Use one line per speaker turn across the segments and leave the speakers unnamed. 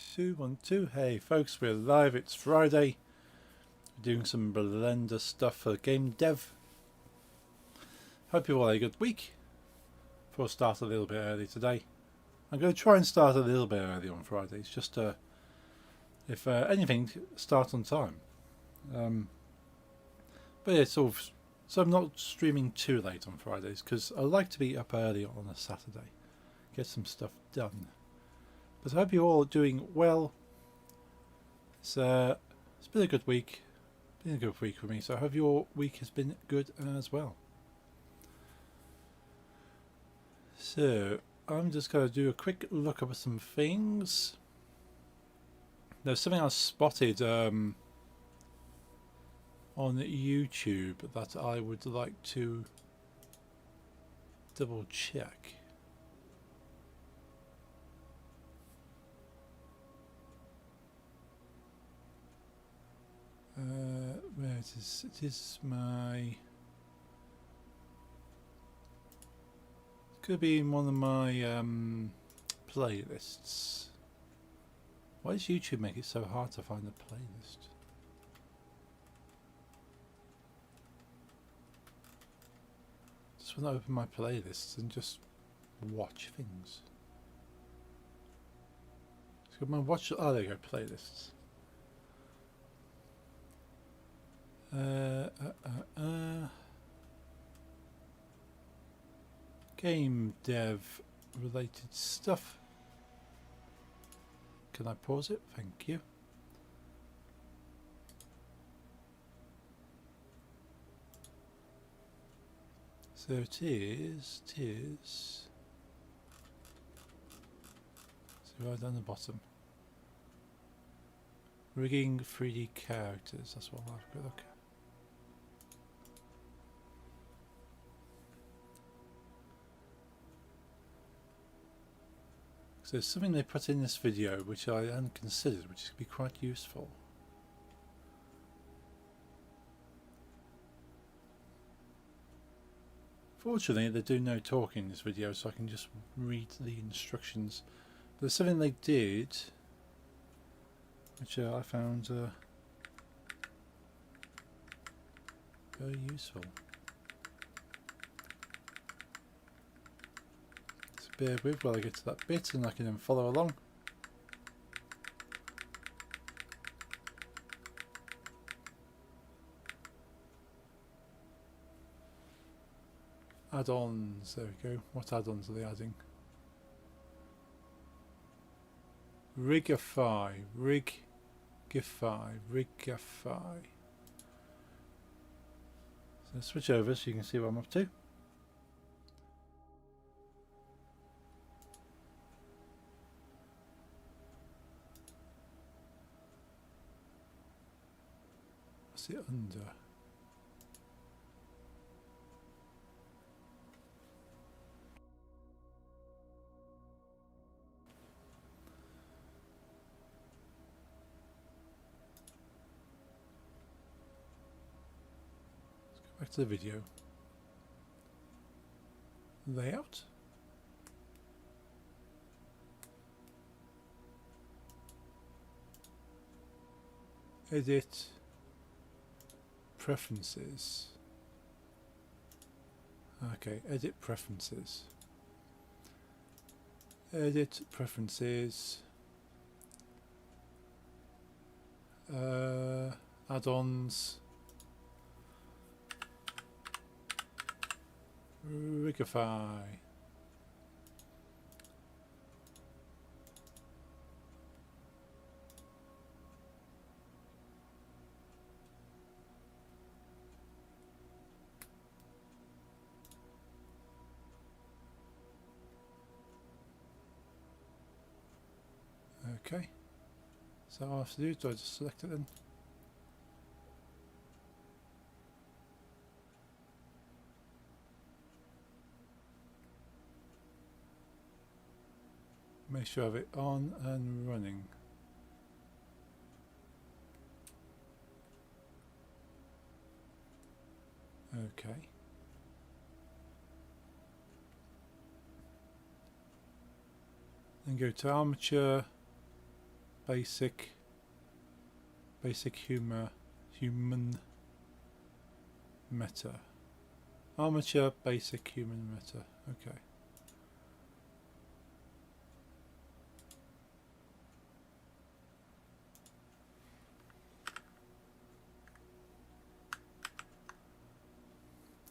212. Hey folks, we're live. It's Friday. We're doing some Blender stuff for game dev. Hope you all had a good week. Before I start a little bit early today, I'm going to try and start a little bit early on Fridays, just to, if anything, start on time. But yeah, so I'm not streaming too late on Fridays because I like to be up early on a Saturday, get some stuff done. But I hope you're all doing well. It's been a good week. Been a good week for me, so I hope your week has been good as well. So I'm just going to do a quick look at some things. There's something I spotted on YouTube that I would like to double check. Where it is? It is my. Could be in one of my playlists. Why does YouTube make it so hard to find a playlist? Just want to open my playlists and just watch things. So my watch. Oh, there you go. Playlists. Game dev related stuff. Can I pause it? Thank you. So it is. So right down the bottom. Rigging 3D characters. That's what I'll have a look at. So there's something they put in this video which I hadn't considered, which could be quite useful. Fortunately, they do no talking in this video, so I can just read the instructions. But there's something they did, which I found very useful. Bear with while I get to that bit and I can then follow along. Add-ons, there we go. What add-ons are they adding? Rigify. So switch over so you can see what I'm up to. What's it under? Let's go back to the video. Layout. Edit. Preferences. Okay, edit preferences. Edit preferences. Add-ons. Rigify. Okay, so all I have to do, do I just select it then? Make sure I have it on and running. Okay. Then go to armature, basic human meta. Armature basic human meta. Okay.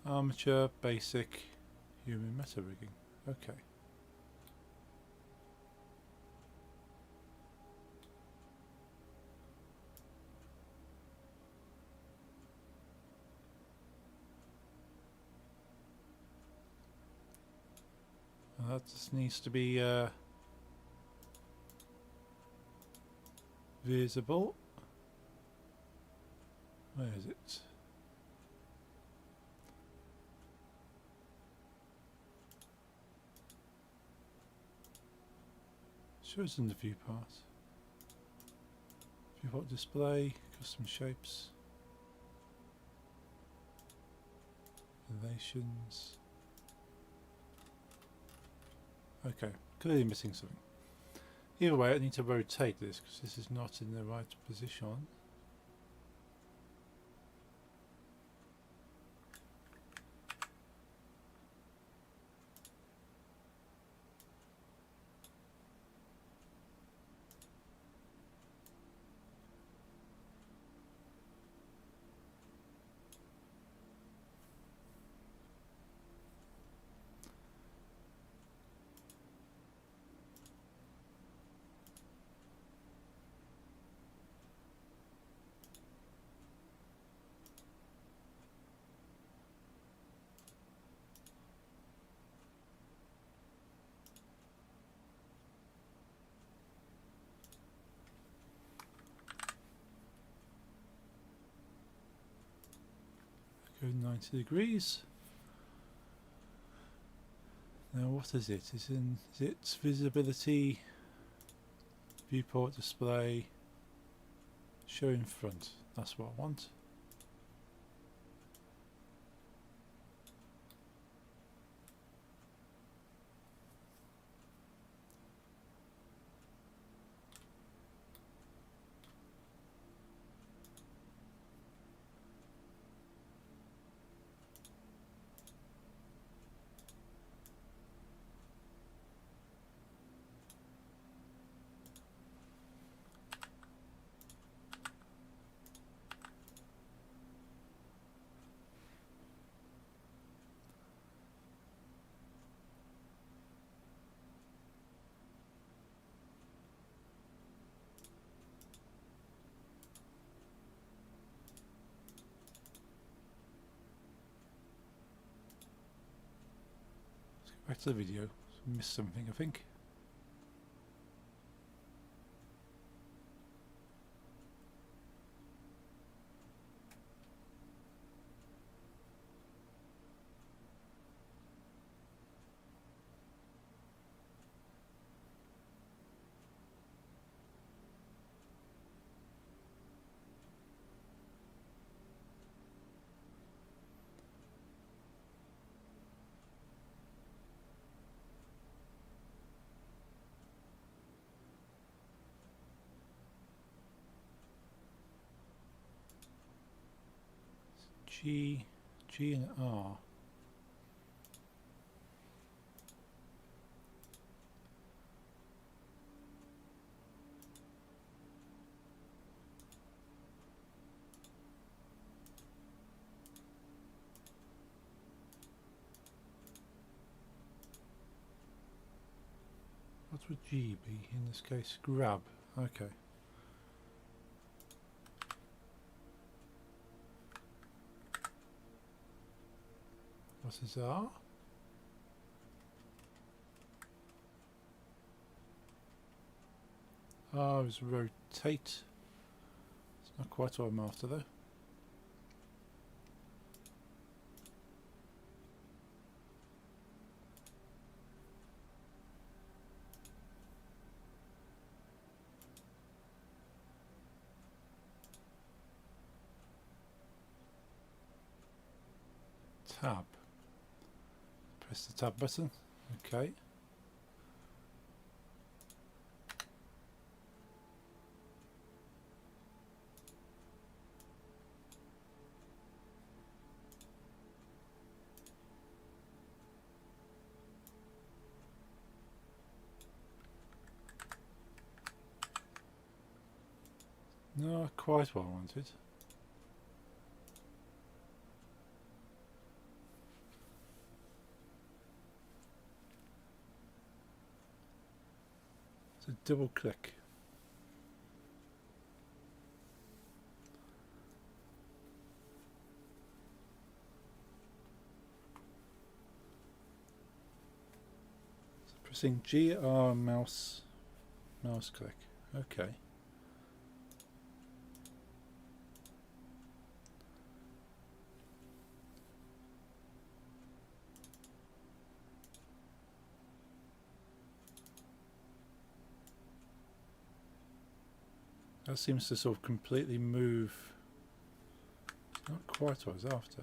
Armature basic human meta rigging. Okay. Well, that just needs to be visible. Where is it? Shows in the viewport. Viewport display, custom shapes, relations. Okay, clearly missing something. Either way, I need to rotate this because this is not in the right position. Go 90 degrees. Now what is it? Is it visibility, viewport display, show in front? That's what I want. Back to the video. Missed something, I think. G and R. What would G be in this case? Grab. Okay. What is R? R is rotate. It's not quite what I'm after though. Tab. Press the tab button. Okay. Not quite what I wanted. So double click. So pressing GR mouse click. Okay. That seems to sort of completely move. It's not quite what I was after.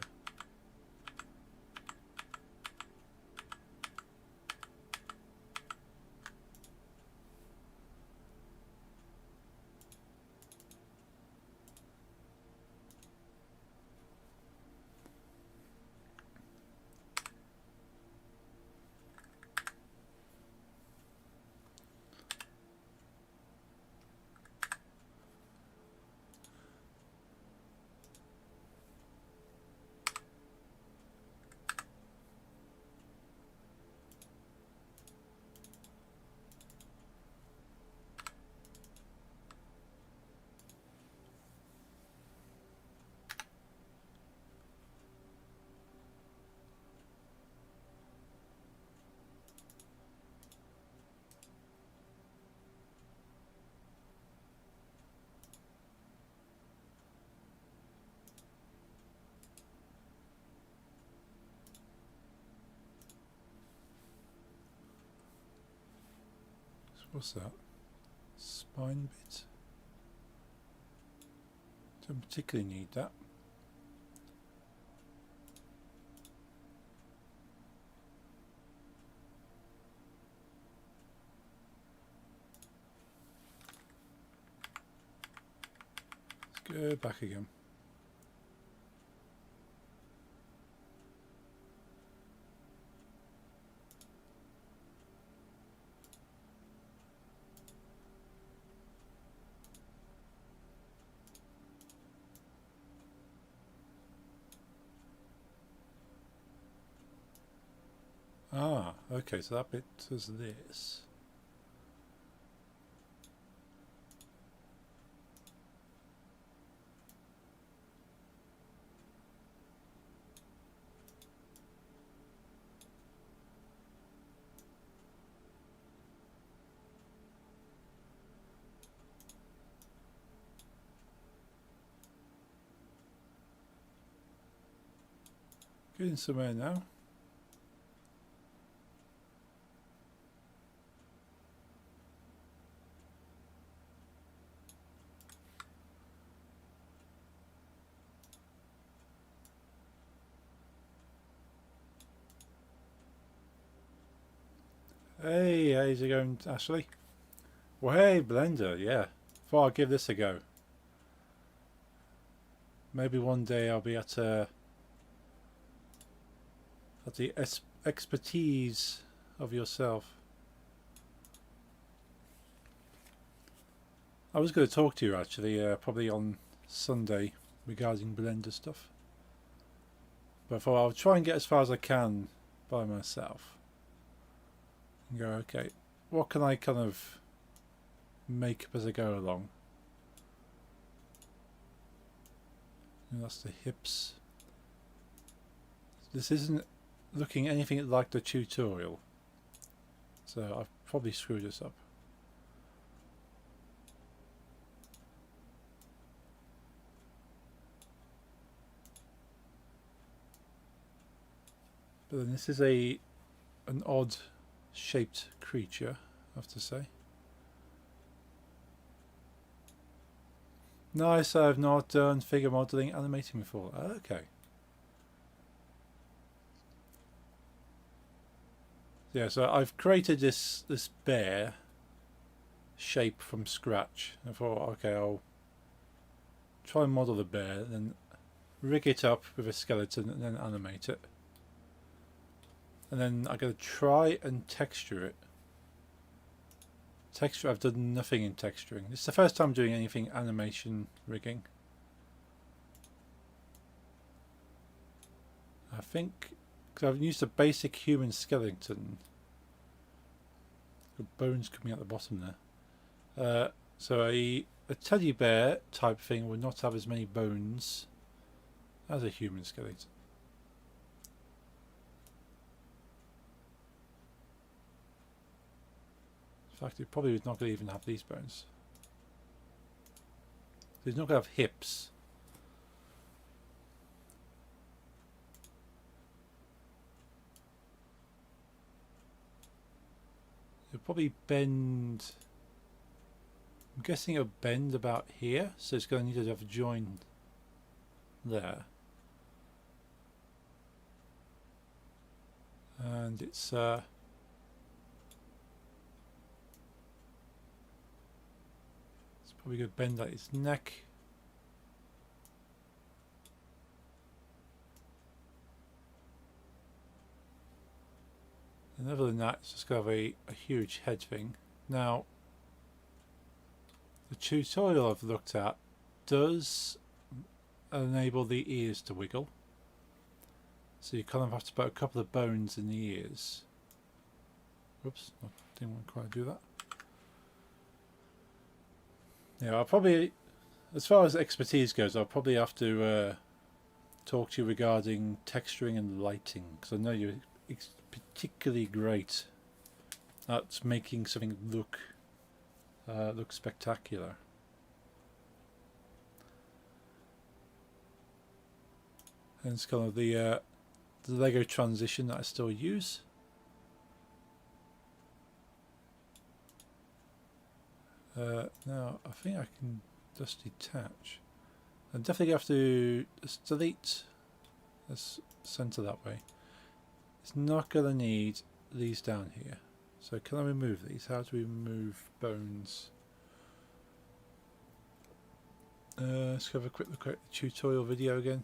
What's that? Spine bit? Don't particularly need that. Let's go back again. Ah, okay, so that bit does this. Getting somewhere now. Hey, how's it going, Ashley? Well, hey, Blender, yeah. Thought I'd give this a go. Maybe one day I'll be at the expertise of yourself. I was going to talk to you actually, probably on Sunday regarding Blender stuff. But I thought I'll try and get as far as I can by myself. And go, okay, what can I kind of make up as I go along? And that's the hips. This isn't looking anything like the tutorial. So I've probably screwed this up. But then this is an odd shaped creature, I have to say. Nice, I've not done figure modeling animating before. Okay. Yeah, so I've created this bear shape from scratch. I thought, okay, I'll try and model the bear, then rig it up with a skeleton and then animate it. And then I'm going to try and texture it Texture, I've done nothing in texturing. This is the first time doing anything animation rigging. I think because I've used a basic human skeleton. The bones coming out the bottom there. So a teddy bear type thing would not have as many bones as a human skeleton. In fact, it probably is not going to even have these bones. He's not going to have hips. It'll probably bend. I'm guessing it'll bend about here, so it's going to need to have a join there. And it's probably going to bend at its neck. And other than that, it's just going to have a huge head thing. Now, the tutorial I've looked at does enable the ears to wiggle. So you kind of have to put a couple of bones in the ears. Oops, I didn't want to quite do that. Yeah, I'll probably, as far as expertise goes, I'll probably have to talk to you regarding texturing and lighting, because I know you're particularly great at making something look spectacular. And it's kind of the Lego transition that I still use. Now I think I can just detach. I definitely have to just delete this center that way. It's not going to need these down here. So can I remove these? How do we remove bones? Let's have a quick look at the tutorial video again.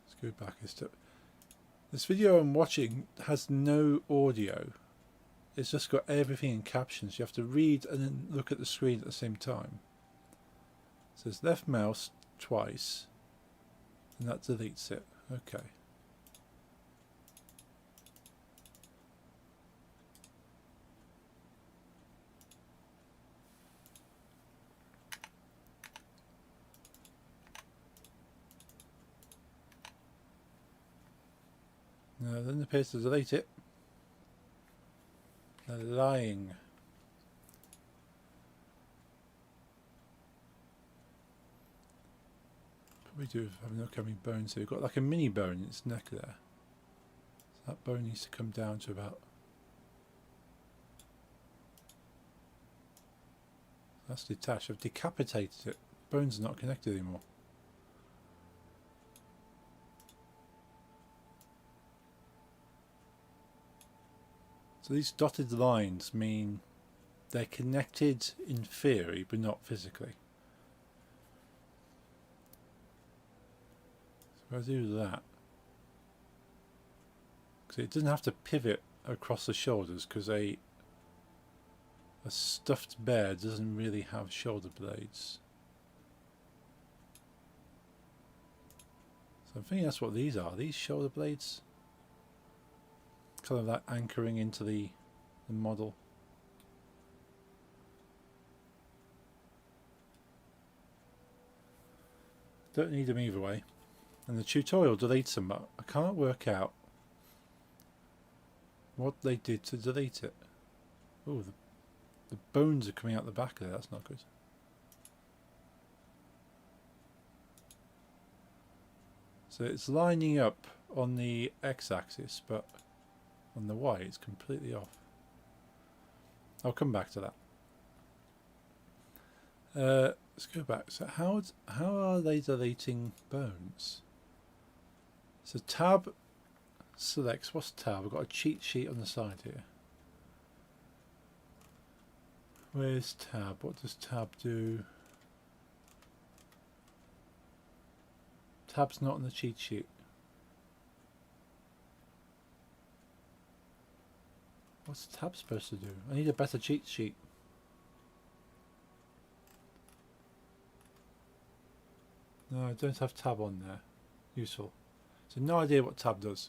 Let's go back a step. This video I'm watching has no audio. It's just got everything in captions. You have to read and then look at the screen at the same time. So it's left mouse twice and that deletes it. Okay. Now then appears to delete it. They're lying. Probably do have an upcoming bone, so you've got like a mini bone in its neck there. So that bone needs to come down to about. That's detached. I've decapitated it. Bones are not connected anymore. So these dotted lines mean they're connected in theory, but not physically. So if I do that, because it doesn't have to pivot across the shoulders, because a stuffed bear doesn't really have shoulder blades. So I'm thinking that's what these are. These shoulder blades? Kind of like anchoring into the model. Don't need them either way. And the tutorial deletes them, but I can't work out what they did to delete it. Oh, the bones are coming out the back there. That's not good. So it's lining up on the x-axis, but on the Y it's completely off. I'll come back to that. Let's go back. So how are they deleting bones? So tab selects. What's tab? I've got a cheat sheet on the side here. Where's tab? What does tab do? Tab's not on the cheat sheet. What's the tab supposed to do? I need a better cheat sheet. No, I don't have tab on there. Useful. So no idea what tab does.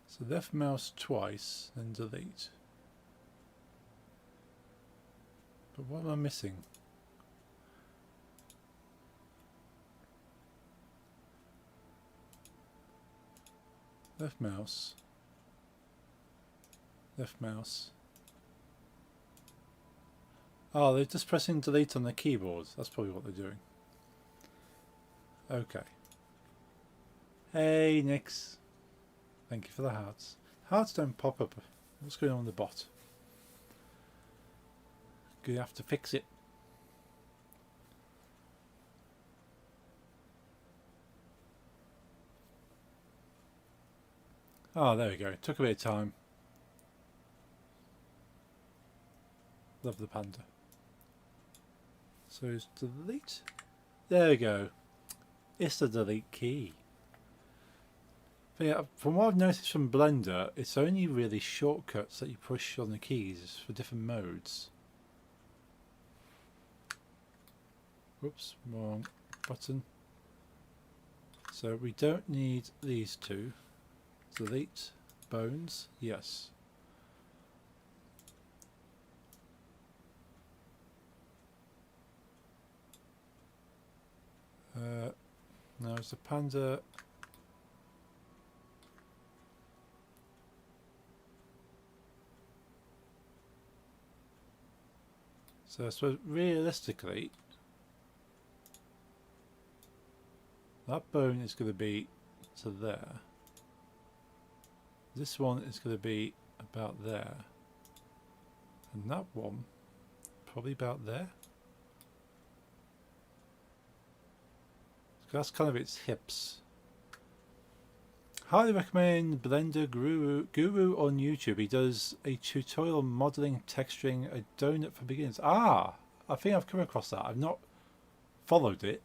So left mouse twice and delete. But what am I missing? Left mouse. Left mouse. Oh, they're just pressing delete on the keyboard. That's probably what they're doing. Okay. Hey, Nix. Thank you for the hearts. Hearts don't pop up. What's going on with the bot? Gonna have to fix it. Oh, there we go. Took a bit of time. Love the panda. So it's delete. There we go. It's the delete key. But yeah, from what I've noticed from Blender, it's only really shortcuts that you push on the keys for different modes. Whoops, wrong button. So we don't need these two. Delete bones, yes. Now it's the panda. So I suppose realistically, that bone is going to be to there. This one is going to be about there. And that one, probably about there. So that's kind of its hips. Highly recommend Blender Guru on YouTube. He does a tutorial modeling, texturing a donut for beginners. Ah, I think I've come across that. I've not followed it,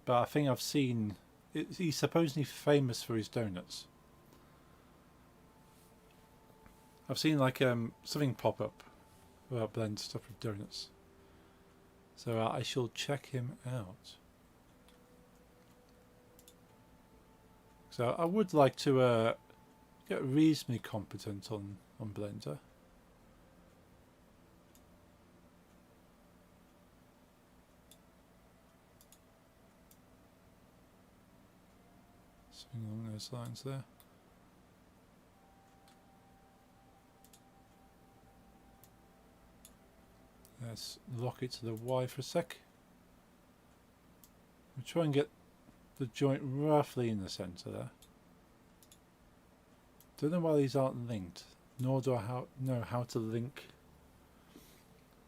but I think I've seen it. He's supposedly famous for his donuts. I've seen like something pop up about Blender stuff with donuts. So I shall check him out. So I would like to get reasonably competent on Blender. Something along those lines there. Let's lock it to the Y for a sec. We'll try and get the joint roughly in the centre there. Don't know why these aren't linked, nor do I know how to link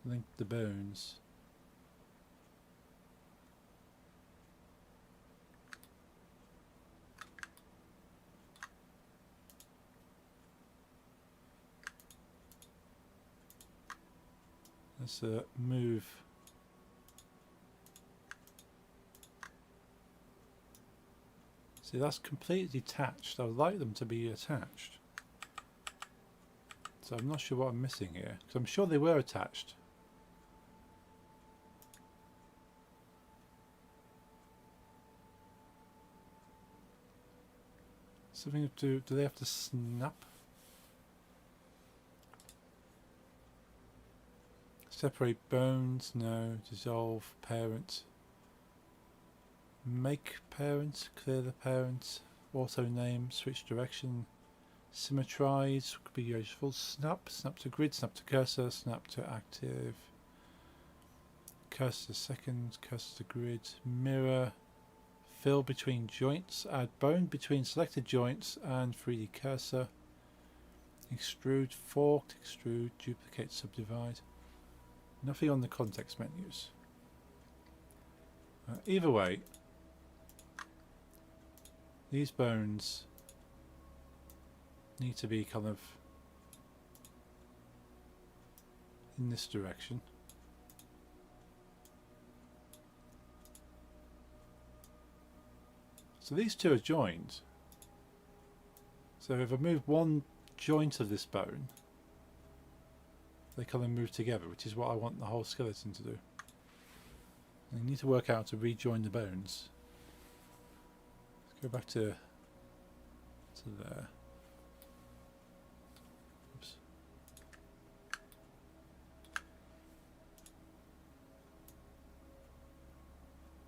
the bones. Let's move. See, that's completely detached. I would like them to be attached. So I'm not sure what I'm missing here, because I'm sure they were attached. Something to do they have to snap? Separate bones, no. Dissolve parent. Make parent, clear the parent, auto name, switch direction, symmetrize could be useful. Snap to grid, snap to cursor, snap to active, cursor to second, cursor to grid, mirror, fill between joints, add bone between selected joints and 3D cursor, extrude, forked, extrude, duplicate, subdivide. Nothing on the context menus. Either way, these bones need to be kind of in this direction. So these two are joined. So if I move one joint of this bone, they kind of move together, which is what I want the whole skeleton to do. And you need to work out how to rejoin the bones. Let's go back to there. Oops.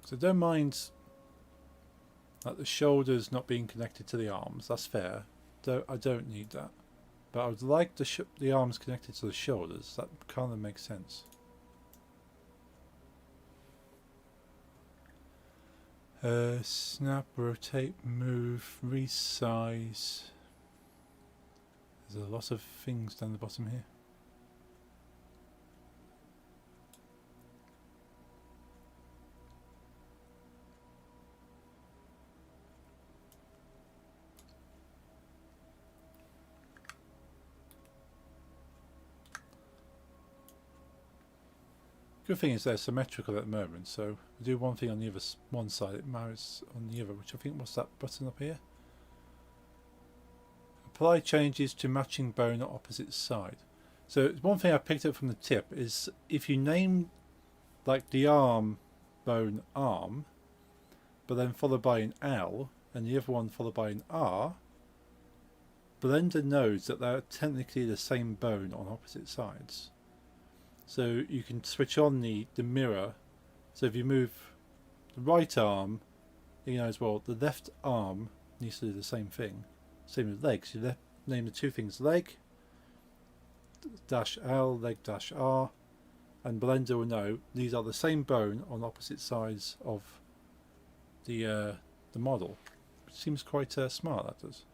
So don't mind like the shoulders not being connected to the arms. That's fair. I don't need that. But I would like the arms connected to the shoulders. That kind of makes sense. Snap, rotate, move, resize. There's a lot of things down the bottom here. Good thing is they're symmetrical at the moment, so we do one thing on the other one side, it marries on the other, which I think was that button up here. Apply changes to matching bone on opposite side. So one thing I picked up from the tip is if you name like the arm bone arm, but then followed by an L and the other one followed by an R, Blender knows that they're technically the same bone on opposite sides. So you can switch on the mirror. So if you move the right arm, you know as well the left arm needs to do the same thing. Same with legs. You name the two things leg dash L, leg dash R, and Blender will know these are the same bone on opposite sides of the model. Which seems quite smart, that does.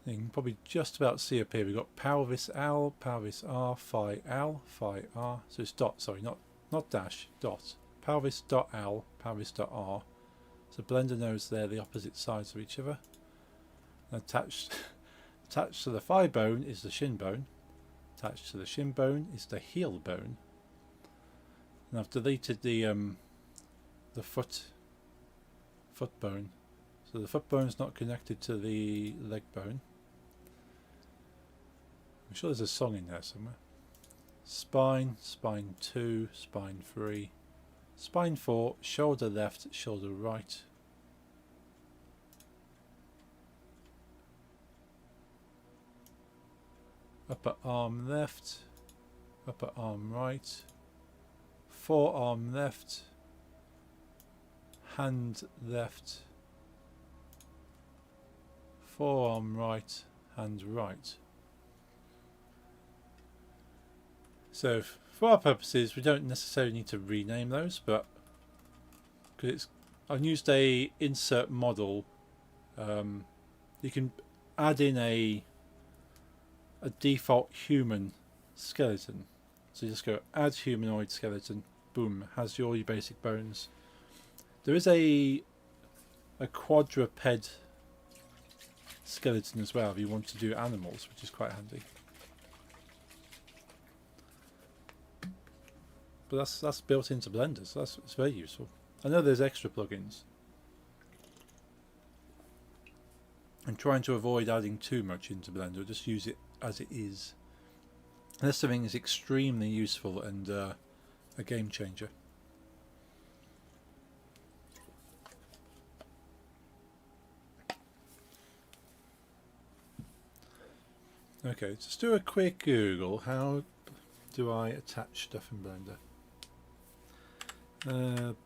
You can probably just about see up here we've got pelvis L, pelvis R, thigh L, thigh R. So it's dot, sorry, not dash, dot. Pelvis dot L, pelvis dot R. So Blender knows they're the opposite sides of each other. And attached to the thigh bone is the shin bone. Attached to the shin bone is the heel bone. And I've deleted the foot bone. So the foot bone is not connected to the leg bone. I'm sure there's a song in there somewhere. Spine, spine 2, spine 3, spine 4, shoulder left, shoulder right. Upper arm left, upper arm right, forearm left, hand left, forearm right, hand right. So for our purposes we don't necessarily need to rename those, but because I've used a insert model, you can add in a default human skeleton. So you just go add humanoid skeleton, boom, has all your basic bones. There is a quadruped skeleton as well if you want to do animals, which is quite handy. But that's built into Blender, so it's very useful. I know there's extra plugins. I'm trying to avoid adding too much into Blender, just use it as it is. Unless something is extremely useful and a game changer. Okay, just do a quick Google. How do I attach stuff in Blender?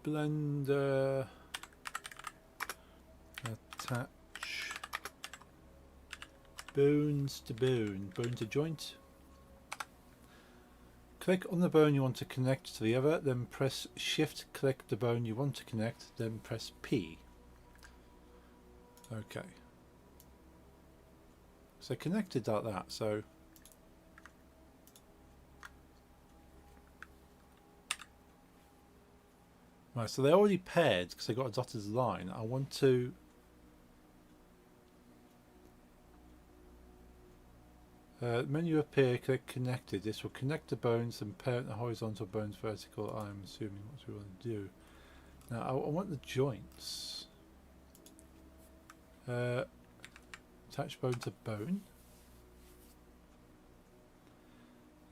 Blender attach bones to bone, bone to joint. Click on the bone you want to connect to the other, then press shift, click the bone you want to connect, then press P. Okay. So connected like that, so right, so they're already paired because they got a dotted line. I want to Menu appear, click connected. This will connect the bones and parent the horizontal bones vertical. I'm assuming what we want to do. Now I want the joints. Attach bone to bone.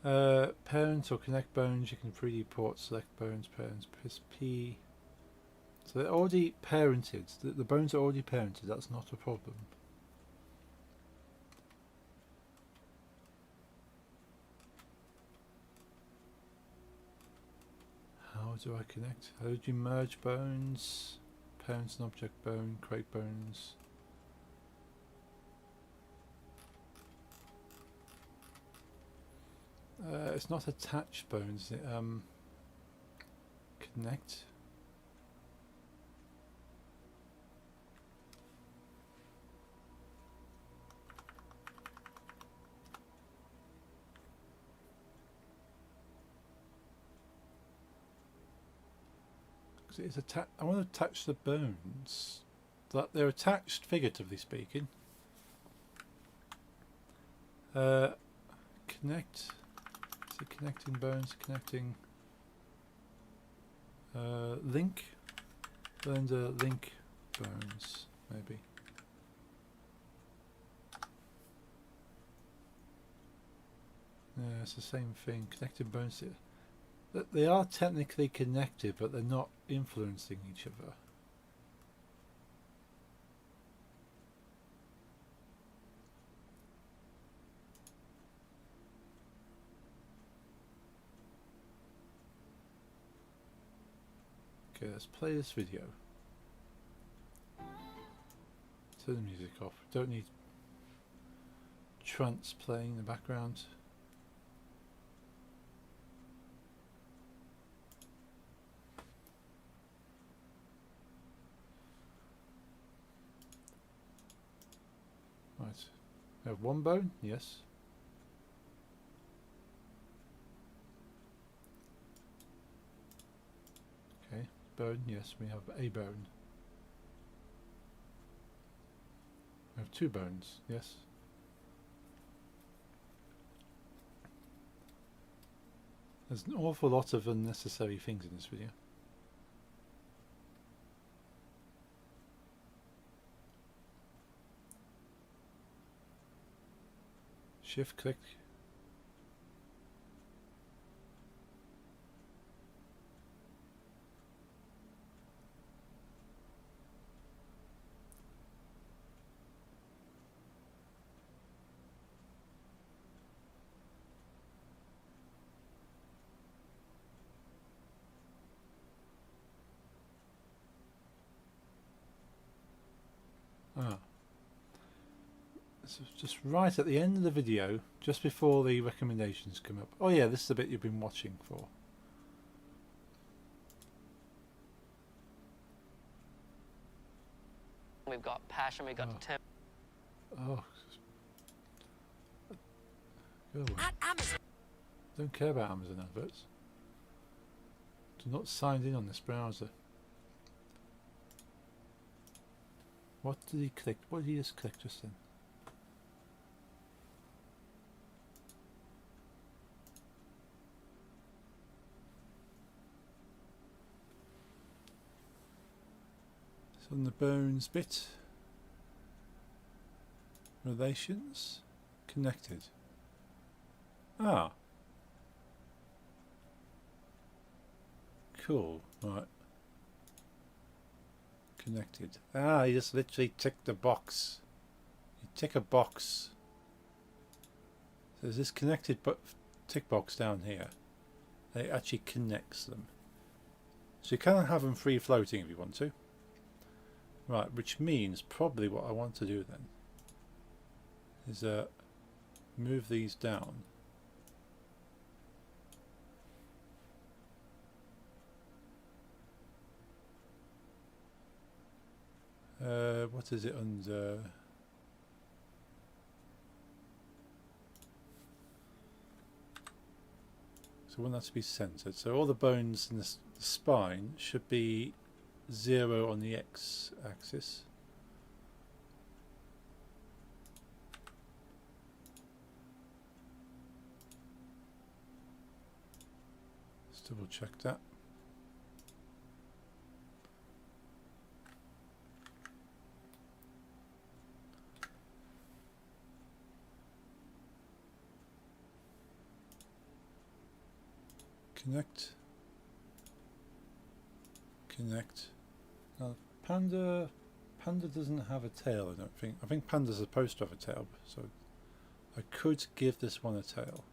Parent or connect bones. You can 3D port, select bones, parents, press P. So they're already parented. The bones are already parented. That's not a problem. How do I connect? How do you merge bones? Parents and object bone, create bones. It's not attached bones. Connect. It's I want to attach the bones. That they're attached, figuratively speaking. Connect. Is it connecting bones? Connecting. Link. Blender link bones, maybe. Yeah, it's the same thing. Connecting bones. They are technically connected, but they're not influencing each other. Okay, let's play this video. Turn the music off. Don't need trance playing in the background. Right. We have one bone, yes. Okay, bone, yes, we have a bone. We have two bones, yes. There's an awful lot of unnecessary things in this video. Shift click. So just right at the end of the video, just before the recommendations come up. Oh yeah, this is the bit you've been watching for.
We've got passion, we've got Tim.
Oh. Go away. Don't care about Amazon adverts. Do not sign in on this browser. What did he click? What did he just click just then? So on the bones bit, relations, connected. Ah. Cool, right. Connected. Ah, you just literally tick the box. You tick a box. So there's this connected tick box down here. It actually connects them. So you can have them free floating if you want to. Right, which means probably what I want to do then is move these down. What is it under? So I want that to be centered. So all the bones in the spine should be 0 on the x-axis. Let's double check that. Connect. Connect. Now, Panda doesn't have a tail, I don't think. I think Panda's supposed to have a tail, so I could give this one a tail.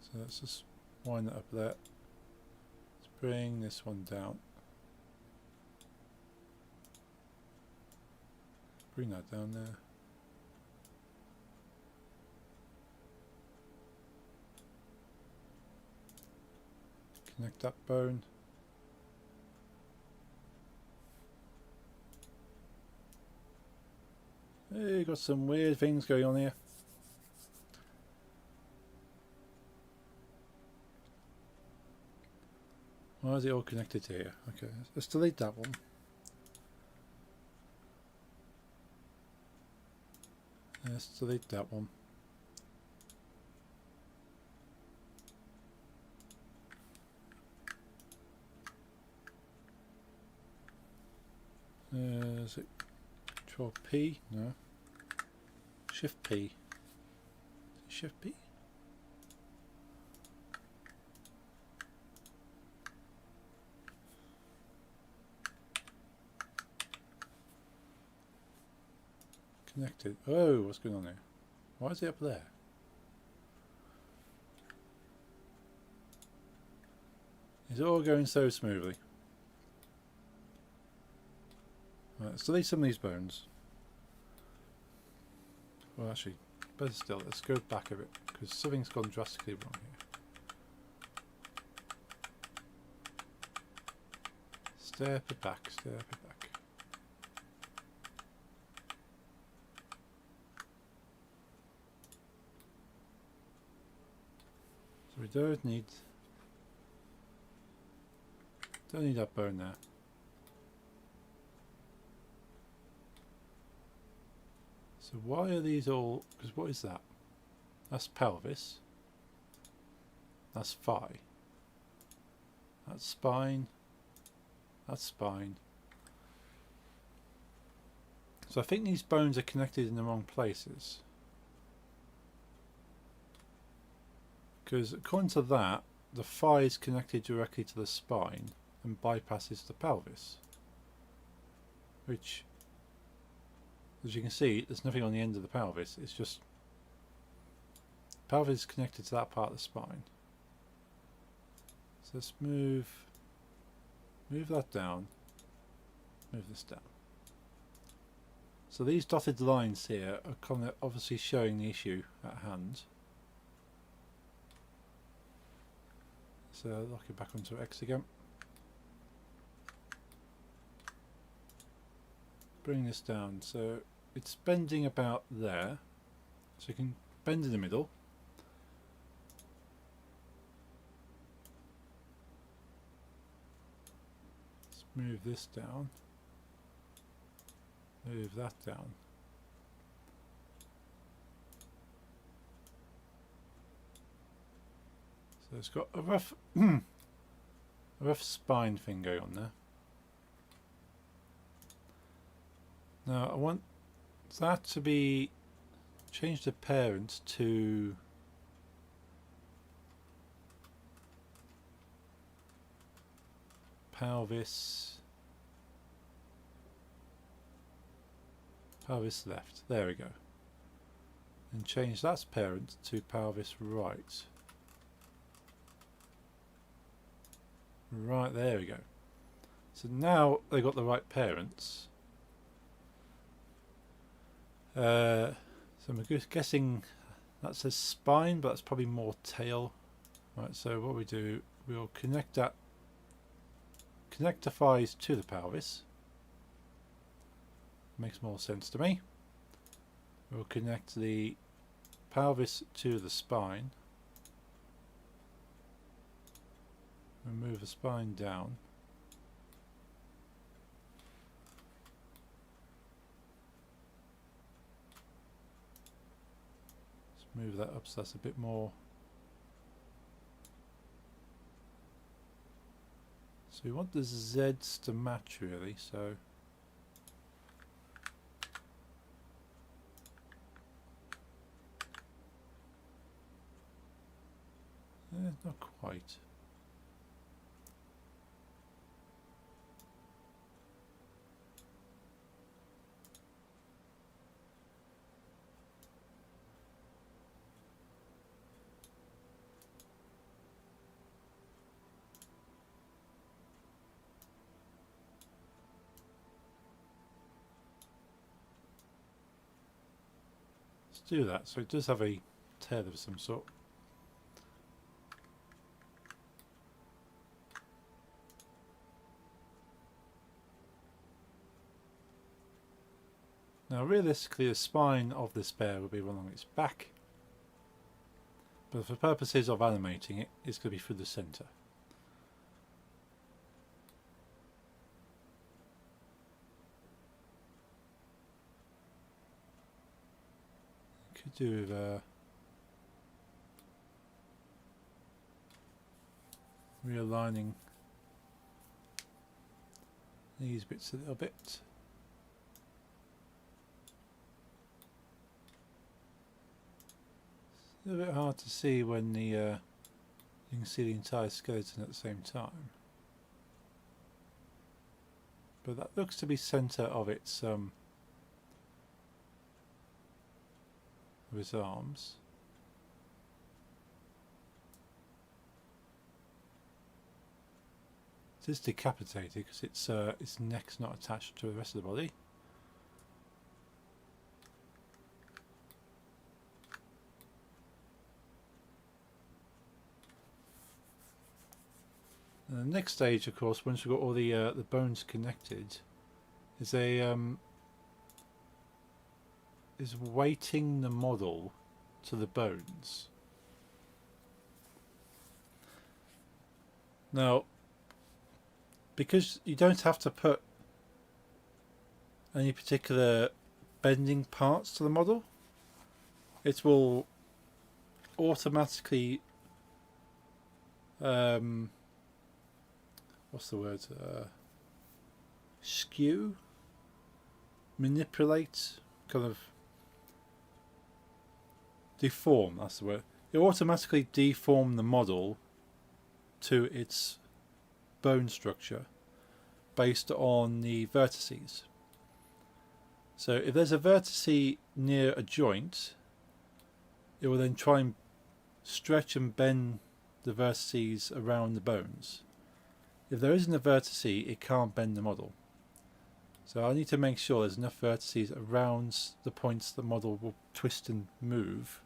So let's just wind that up there. Let's bring this one down. Bring that down there. Connect that bone. Hey, got some weird things going on here. Why is it all connected here? Okay, let's delete that one. Let's delete that one. Is it Control P? No. Shift P. Shift P? Connected. Oh, what's going on there? Why is it up there? Is it all going so smoothly? Right, let's delete some of these bones. Well, actually, better still, let's go back a bit, because something's gone drastically wrong here. Step it back, step it back. So we don't need that bone there. So why are these all, because what is that? That's pelvis. That's thigh. That's spine. That's spine. So I think these bones are connected in the wrong places. Because according to that, the thigh is connected directly to the spine and bypasses the pelvis. Which, as you can see, there's nothing on the end of the pelvis. It's just pelvis is connected to that part of the spine. So let's move that down. Move this down. So these dotted lines here are kind of obviously showing the issue at hand. So lock it back onto X again. Bring this down so it's bending about there. So you can bend in the middle. Let's move this down. Move that down. So it's got a rough a rough spine thing going on there. Now I want that to be changed the parent to pelvis left. There we go. And change that parent to pelvis right. Right, there we go. So now they got the right parents. So I'm guessing that says spine, but that's probably more tail. Right, so what we do, we'll connect the thighs to the pelvis. Makes more sense to me. We'll connect the pelvis to the spine. We'll move the spine down. move that up so that's a bit more. So we want the Z's to match really, so not quite. Let's do that. So it does have a tail of some sort. Now realistically the spine of this bear will be along its back, but for purposes of animating it, it's going to be through the centre. Could do with realigning these bits a little bit. It's a little bit hard to see when the you can see the entire skeleton at the same time, but that looks to be centre of its arms. It is decapitated because its neck's not attached to the rest of the body. And the next stage, of course, once we've got all the bones connected, is is weighting the model to the bones. Now, because you don't have to put any particular bending parts to the model, it will automatically what's the word? Skew, manipulate, kind of deform, that's the word. It will automatically deform the model to its bone structure based on the vertices. So if there's a vertice near a joint, it will then try and stretch and bend the vertices around the bones. If there isn't a vertice, it can't bend the model. So I need to make sure there's enough vertices around the points the model will twist and move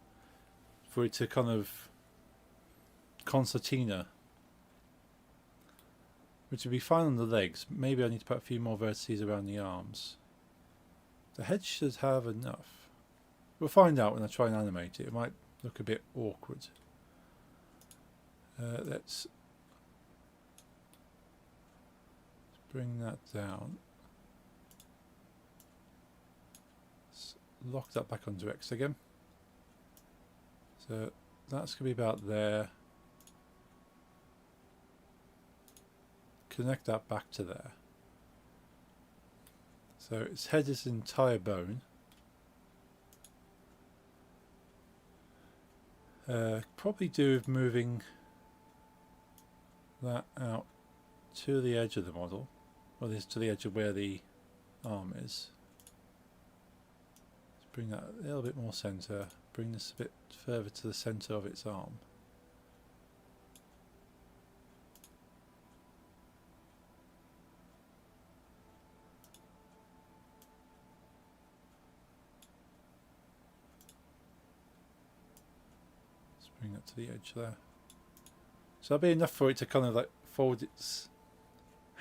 for it to kind of concertina, which would be fine on the legs. Maybe I need to put a few more vertices around the arms. The head should have enough. We'll find out when I try and animate it. It might look a bit awkward. Let's bring that down. Let's lock that back onto X again. So that's going to be about there. Connect that back to there. So its head is entire bone. Probably do with moving that out to the edge of the model, or this to the edge of where the arm is. Let's bring that a little bit more centre. Bring this a bit further to the centre of its arm. Bring that to the edge there. So that'll be enough for it to kind of like fold its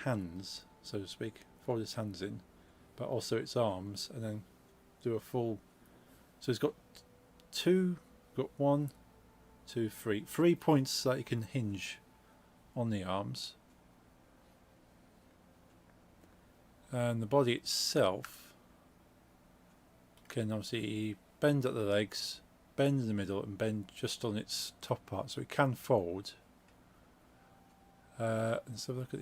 hands, so to speak, fold its hands in, but also its arms, and then do a full. So it's got one, two, three points that you can hinge on the arms, and the body itself can obviously bend at the legs bend in the middle and bend just on its top part, so it can fold. Let's have a look at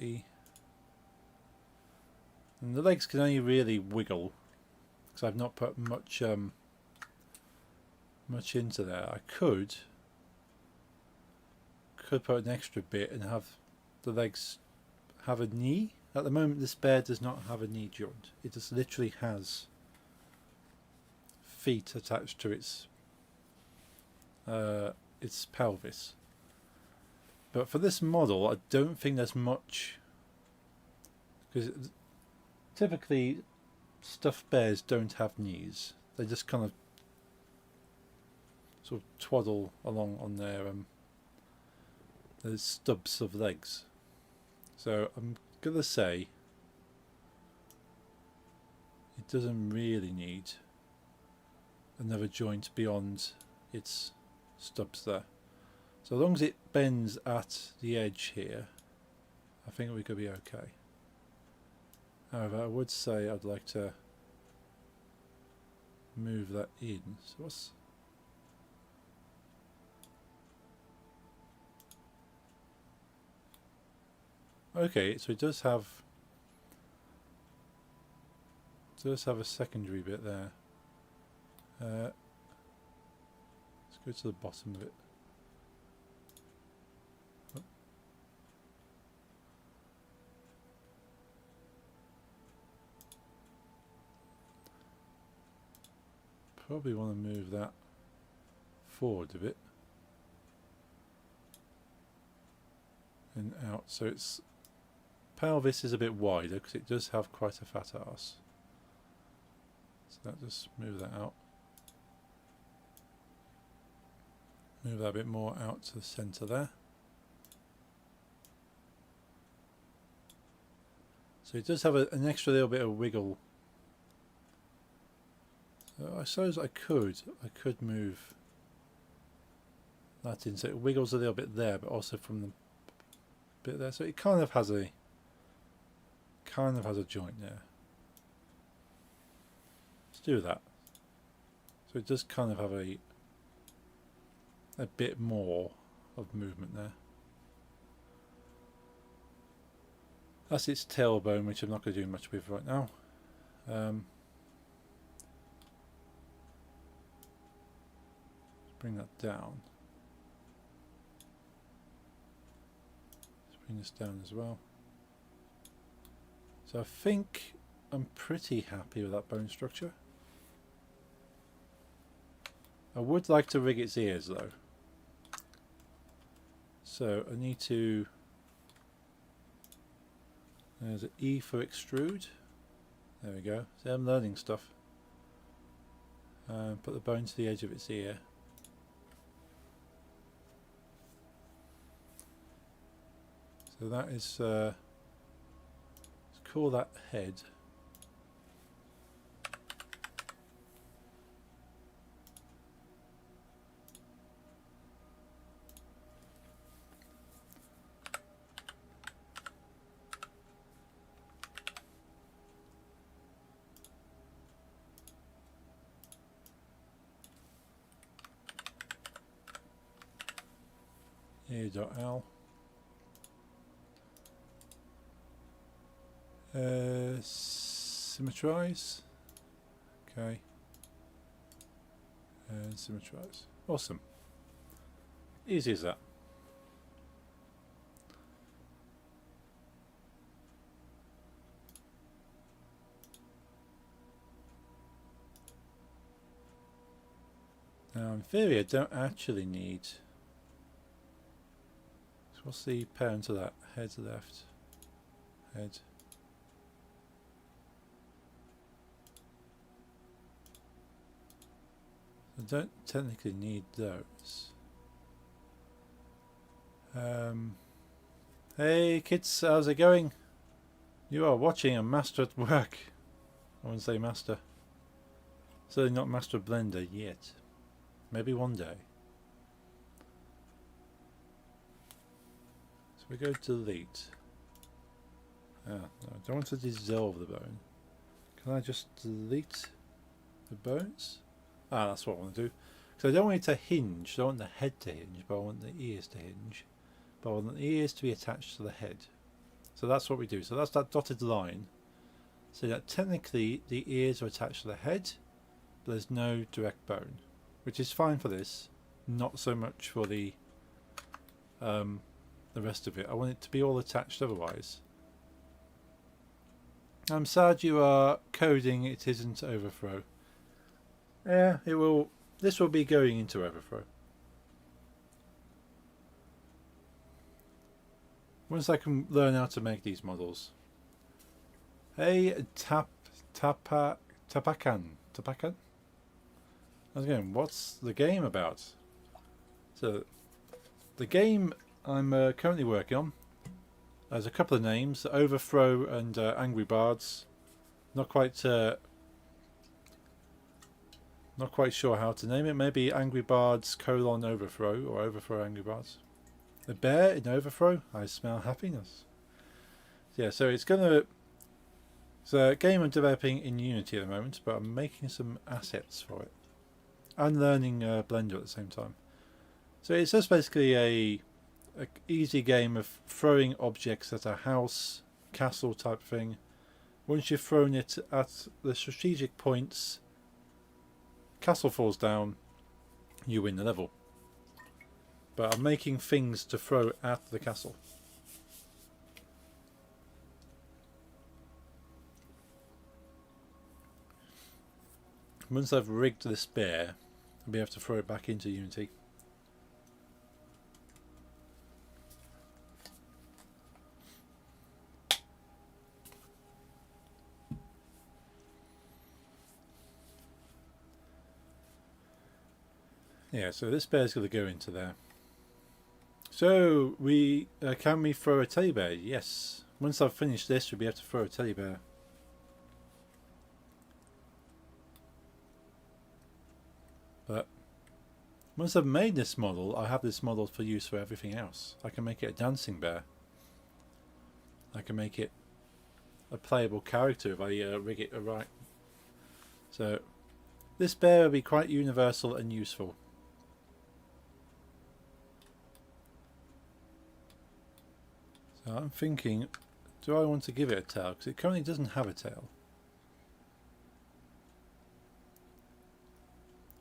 and the legs can only really wiggle because I've not put much much into there. I could put an extra bit and have the legs have a knee. At the moment this bear does not have a knee joint. It just literally has feet attached to its pelvis. But for this model I don't think there's much, because typically stuffed bears don't have knees. They just kind of sort of twaddle along on their stubs of legs. So I'm gonna say it doesn't really need another joint beyond its stubs there. So as long as it bends at the edge here, I think we could be okay. However, I would say I'd like to move that in. So what's okay, so it does have a secondary bit there. Let's go to the bottom of it. Probably want to move that forward a bit and out, so its pelvis is a bit wider because it does have quite a fat arse. So that just move that out. Move that a bit more out to the centre there. So it does have an extra little bit of wiggle. So I suppose I could move that in, so it wiggles a little bit there, but also from the bit there. So it kind of has a joint there. Let's do that. So it does kind of have a bit more of movement there. That's its tailbone, which I'm not going to do much with right now. Bring that down. Let's bring this down as well. So I think I'm pretty happy with that bone structure. I would like to rig its ears though. So I need to, there's an E for extrude. There we go. See, I'm learning stuff. Put the bone to the edge of its ear. So that is, let's call that head. Ear.l. Symmetrize. Okay. And symmetrize. Awesome. Easy as that. Now in theory I don't actually need, so what's the parent of that? Head to left. Head. I don't technically need those. Hey kids, how's it going? You are watching a master at work. I wouldn't say master. Certainly not master blender yet. Maybe one day. So we go delete. No, I don't want to dissolve the bone. Can I just delete the bones? Ah, that's what I want to do. Because So I don't want it to hinge. I don't want the head to hinge, but I want the ears to hinge. But I want the ears to be attached to the head. So that's what we do. So that's that dotted line. So that technically the ears are attached to the head, but there's no direct bone, which is fine for this. Not so much for the rest of it. I want it to be all attached otherwise. I'm sad you are coding it isn't overthrow. Yeah, it will. This will be going into overthrow. Once I can learn how to make these models. Hey, Tapakan. I was going, what's the game about? So, the game I'm currently working on, there's a couple of names, Overthrow and Angry Bards. Not quite sure how to name it. Maybe Angry Bards : Overthrow, or Overthrow Angry Bards. A bear in Overthrow. I smell happiness. Yeah, so it's a game I'm developing in Unity at the moment, but I'm making some assets for it and learning Blender at the same time. So it's just basically a easy game of throwing objects at a house, castle type thing. Once you've thrown it at the strategic points, castle falls down, you win the level. But I'm making things to throw at the castle. Once I've rigged this bear, I'll be able to throw it back into Unity. Yeah, so this bear's going to go into there. So, can we throw a teddy bear? Yes. Once I've finished this, we'll be able to throw a teddy bear. But once I've made this model, I have this model for use for everything else. I can make it a dancing bear. I can make it a playable character if I rig it right. So, this bear will be quite universal and useful. So I'm thinking, do I want to give it a tail? Because it currently doesn't have a tail.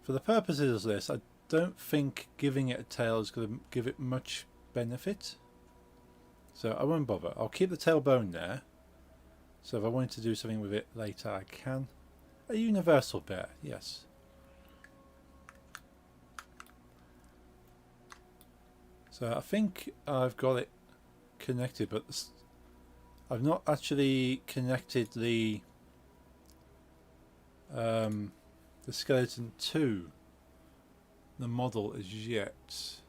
For the purposes of this, I don't think giving it a tail is going to give it much benefit. So I won't bother. I'll keep the tail bone there. So if I wanted to do something with it later, I can. A universal bear, yes. So I think I've got it connected, but I've not actually connected the skeleton to the model as yet. So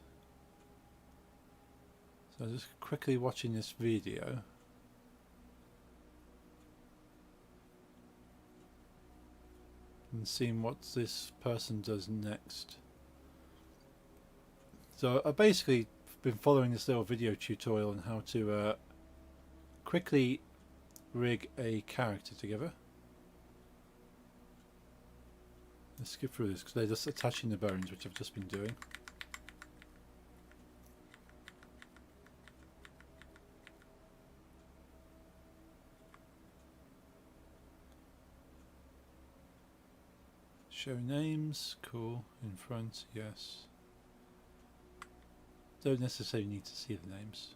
I'm just quickly watching this video. And seeing what this person does next. So I've basically been following this little video tutorial on how to quickly rig a character together. Let's skip through this because they're just attaching the bones, which I've just been doing. Show names, cool, in front, yes. Don't necessarily need to see the names.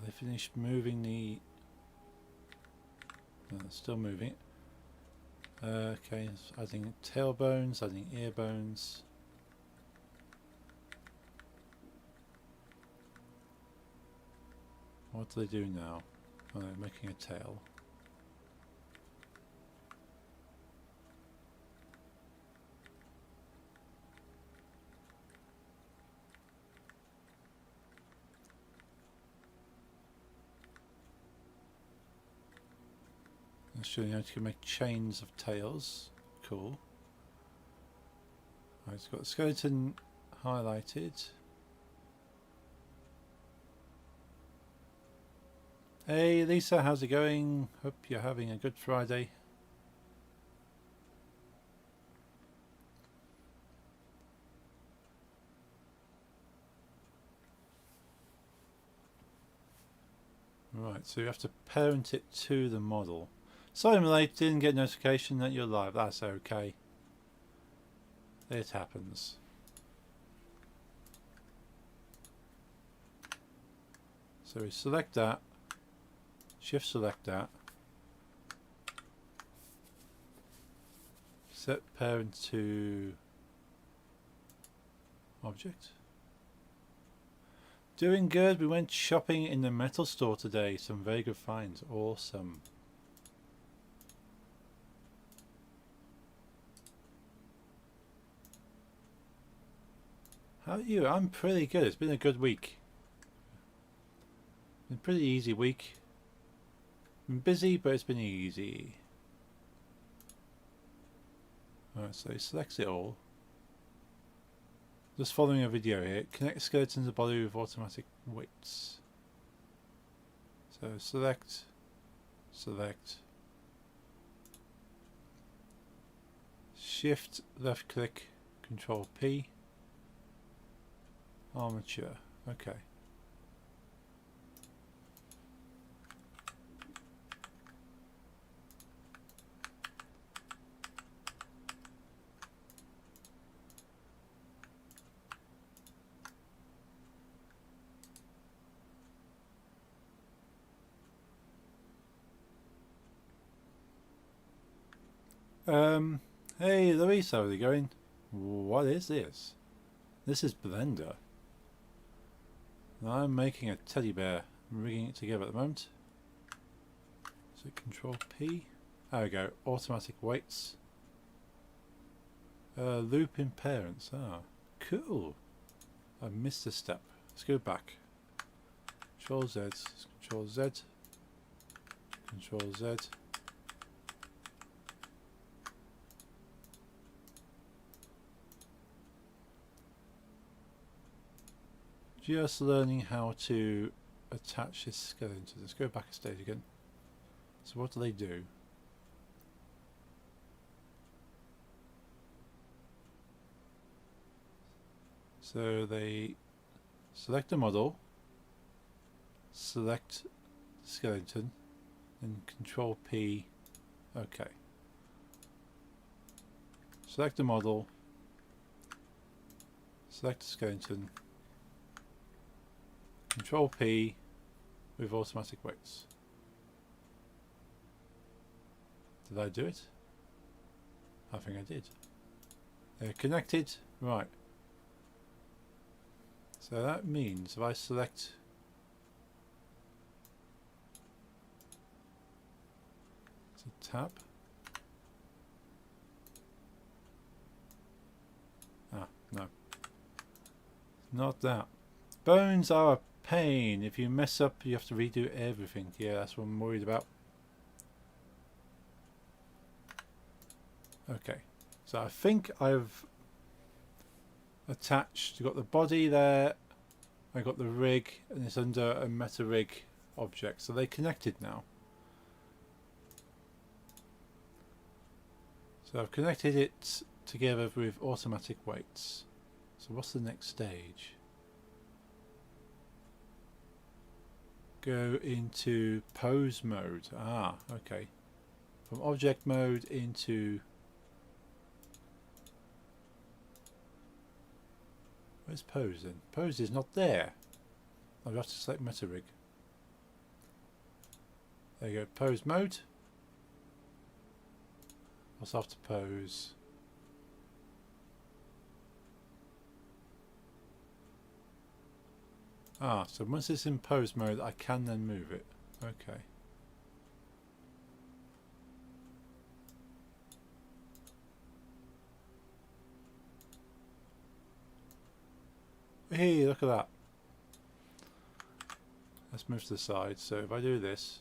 They finished moving the... No, they're still moving it. Okay, adding tail bones, adding ear bones. What do they do now? Oh, they're making a tail. I'll show you how to make chains of tails. Cool. Right, it's got the skeleton highlighted. Hey Lisa, how's it going? Hope you're having a good Friday. Right, so you have to parent it to the model. Sorry I'm late, didn't get notification that you're live. That's okay. It happens. So we select that, shift select that, set parent to object. Doing good, we went shopping in the metal store today. Some very good finds, awesome. How are you? I'm pretty good, it's been a good week. Been a pretty easy week. Been busy, but it's been easy. Alright, so it selects it all. Just following a video here. Connect skeleton to the body with automatic weights. So select, select. Shift left click, Control P. Armature. Okay. Hey Louise, how are you going? What is this? This is Blender. I'm making a teddy bear. I'm rigging it together at the moment. So Control P. There we go. Automatic weights. Loop in parents. Ah, cool. I missed a step. Let's go back. Control Z. Control Z. Control Z. Just learning how to attach this skeleton. Let's go back a stage again. So what do they do? So they select the model, select skeleton, and Control P. Okay. Select the model, select the skeleton, Control P with automatic weights. Did I do it? I think I did. They're connected. Right. So that means if I select it's a tab. Ah, no. Not that. Bones are a pain. If you mess up, you have to redo everything. Yeah, that's what I'm worried about. Okay, so I think I've attached, got the body there, I got the rig, and it's under a meta rig object. So they connected now. So I've connected it together with automatic weights. So what's the next stage? Go into pose mode. Ah, okay. From object mode into... Where's pose then? Pose is not there. I'll have to select meta rig. There you go, pose mode. Also have to pose. Ah, so once it's in pose mode, I can then move it. Okay. Hey, look at that. Let's move to the side. So if I do this,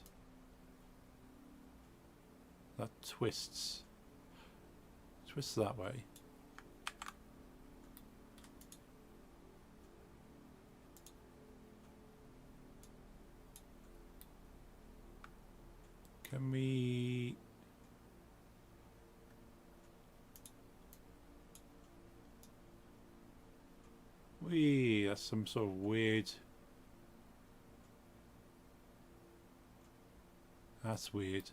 that twists. Twists that way. Can we... Wee, that's some sort of weird... That's weird.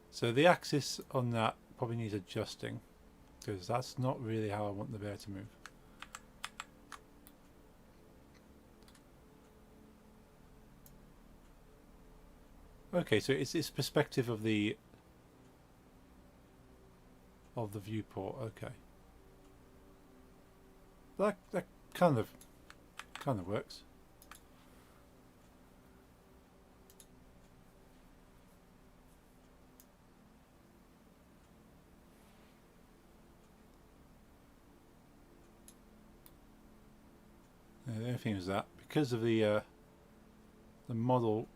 So the axis on that probably needs adjusting, because that's not really how I want the bear to move. Okay, so it's perspective of the viewport. Okay, that kind of works. The only thing is that because of the model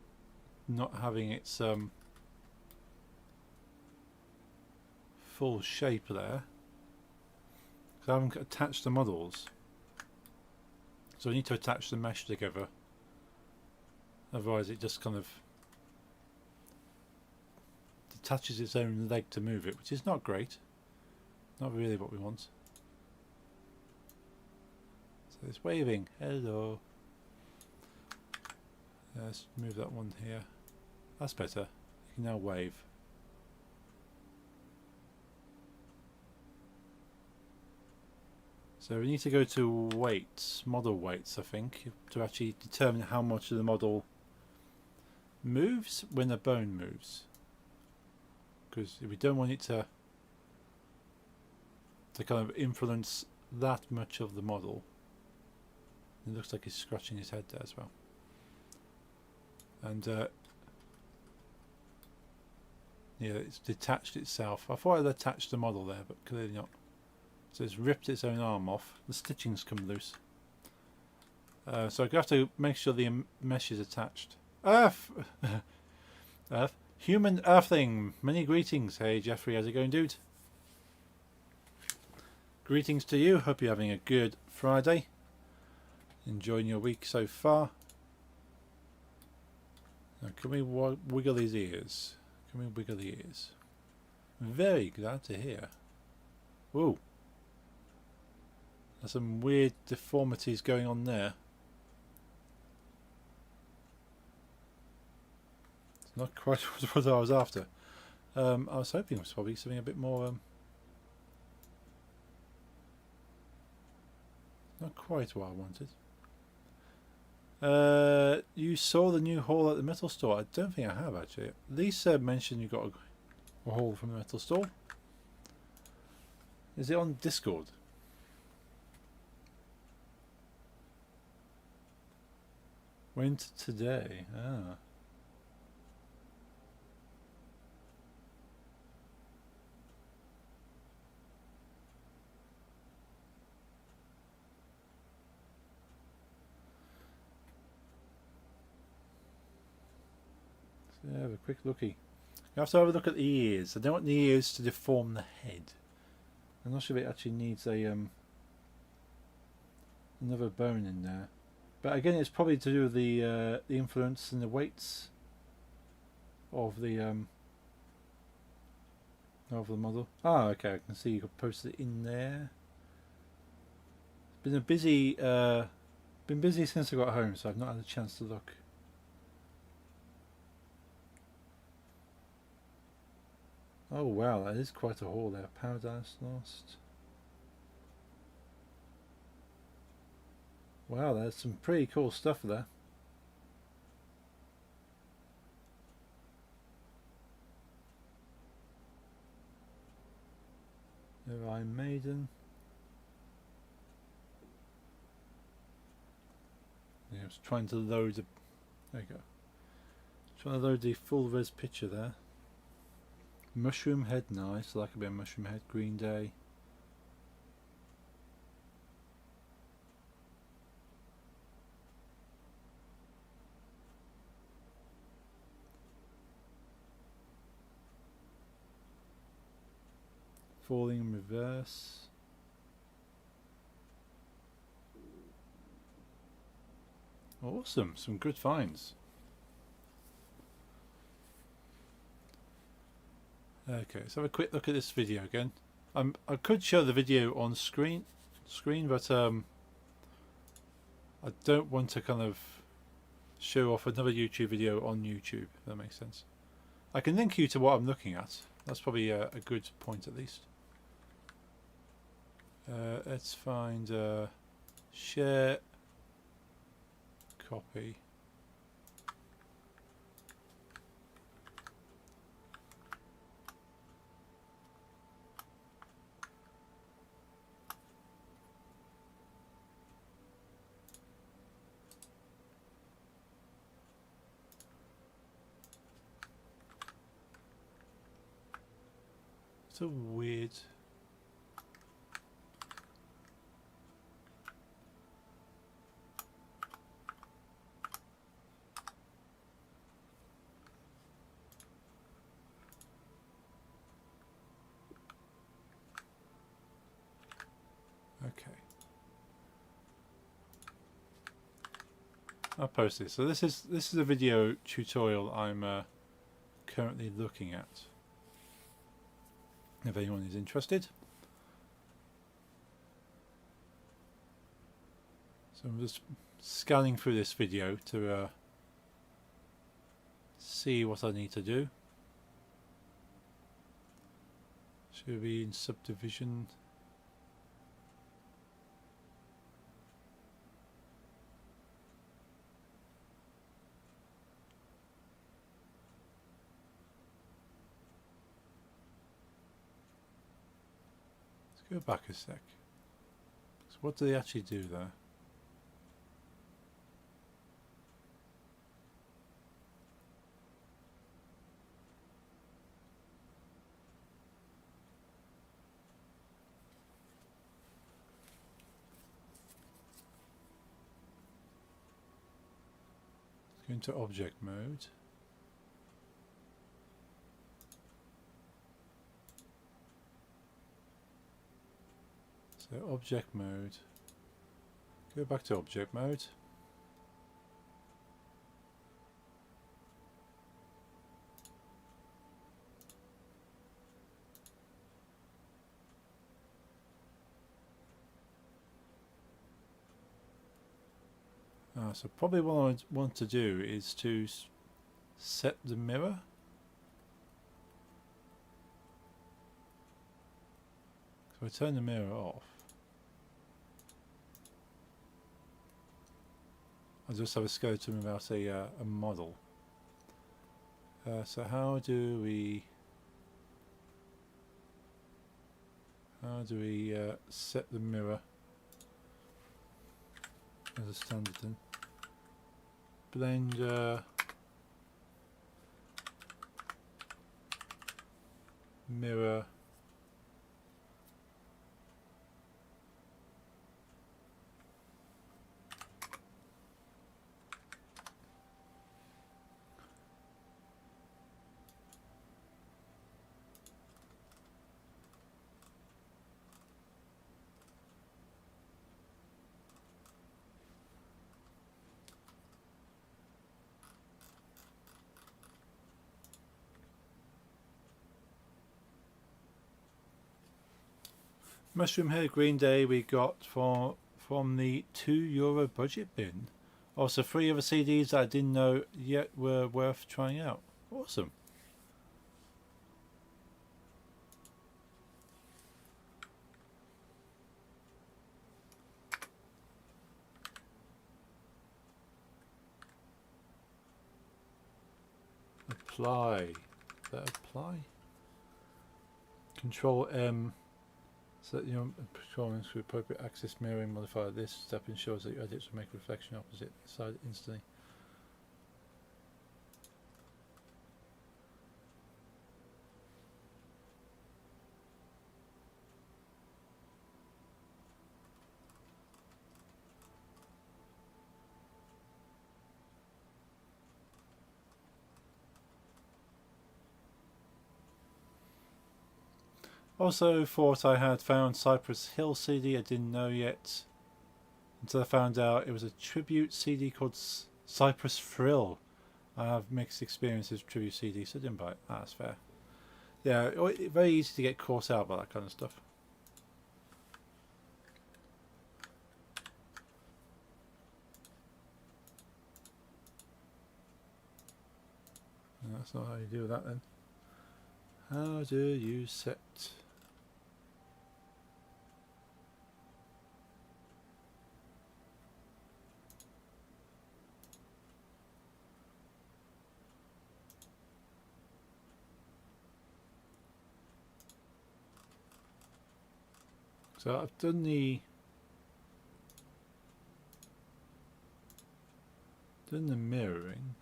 not having its full shape there, because I haven't attached the models, so I need to attach the mesh together, otherwise it just kind of detaches its own leg to move it, which is not great, not really what we want. So it's waving, hello. Let's move that one here. That's better. You can now wave. So we need to go to weights, model weights, I think, to actually determine how much of the model moves when the bone moves. Because we don't want it to kind of influence that much of the model. It looks like he's scratching his head there as well. And yeah, it's detached itself. I thought I'd attached the model there, but clearly not. So it's ripped its own arm off. The stitching's come loose. So I have to make sure the mesh is attached. Earth! Earth. Human Earthling! Many greetings. Hey Jeffrey, how's it going, dude? Greetings to you. Hope you're having a good Friday. Enjoying your week so far. Now, can we wiggle his ears? Can we wiggle the ears? Very glad to hear. Whoa. There's some weird deformities going on there. It's not quite what I was after. I was hoping it was probably something a bit more... not quite what I wanted. You saw the new haul at the metal store? I don't think I have actually. Lisa mentioned you got a haul from the metal store. Is it on Discord? Went today. Ah. So have a quick looky. You have to have a look at the ears. I don't want the ears to deform the head. I'm not sure if it actually needs a another bone in there. But again, it's probably to do with the influence and the weights of the model. Ah, okay, I can see you could post it in there. It's been a busy since I got home, so I've not had a chance to look. Oh wow, that is quite a haul there. Paradise Lost. Wow, there's some pretty cool stuff there. Iron Maiden. Yeah, I was trying to load the... There you go. Trying to load the full res picture there. Mushroom Head, nice. So that could be a Mushroom Head. Green Day. Falling in Reverse. Awesome, some good finds. Okay, let's have a quick look at this video again. I could show the video on screen, but I don't want to kind of show off another YouTube video on YouTube, if that makes sense. I can link you to what I'm looking at. That's probably a good point at least. Let's find share, copy. It's a weird. Okay. I'll post this. So this is a video tutorial I'm currently looking at. If anyone is interested. So I'm just scanning through this video to see what I need to do. Should be in subdivision. Let's go back a sec. So what do they actually do there? Go into object mode. So object mode. Go back to object mode. So probably what I want to do is to set the mirror. So I turn the mirror off. I just have a skeleton without a model. So how do we set the mirror as a standard thing? Blender mirror Mushroom Head Green Day we got from the €2 budget bin. Also 3 other CDs that I didn't know yet were worth trying out. Awesome. Apply. Is that apply? Control M. Set your performance with appropriate axis mirroring modifier. This step ensures that your edits will make a reflection opposite side instantly. Also thought I had found Cypress Hill CD. I didn't know yet until I found out it was a tribute CD called Cypress Thrill. I have mixed experiences with tribute CD, so I didn't buy it. That's fair. Yeah, very easy to get caught out by that kind of stuff. And that's not how you do that then. How do you set? So I've done the mirroring.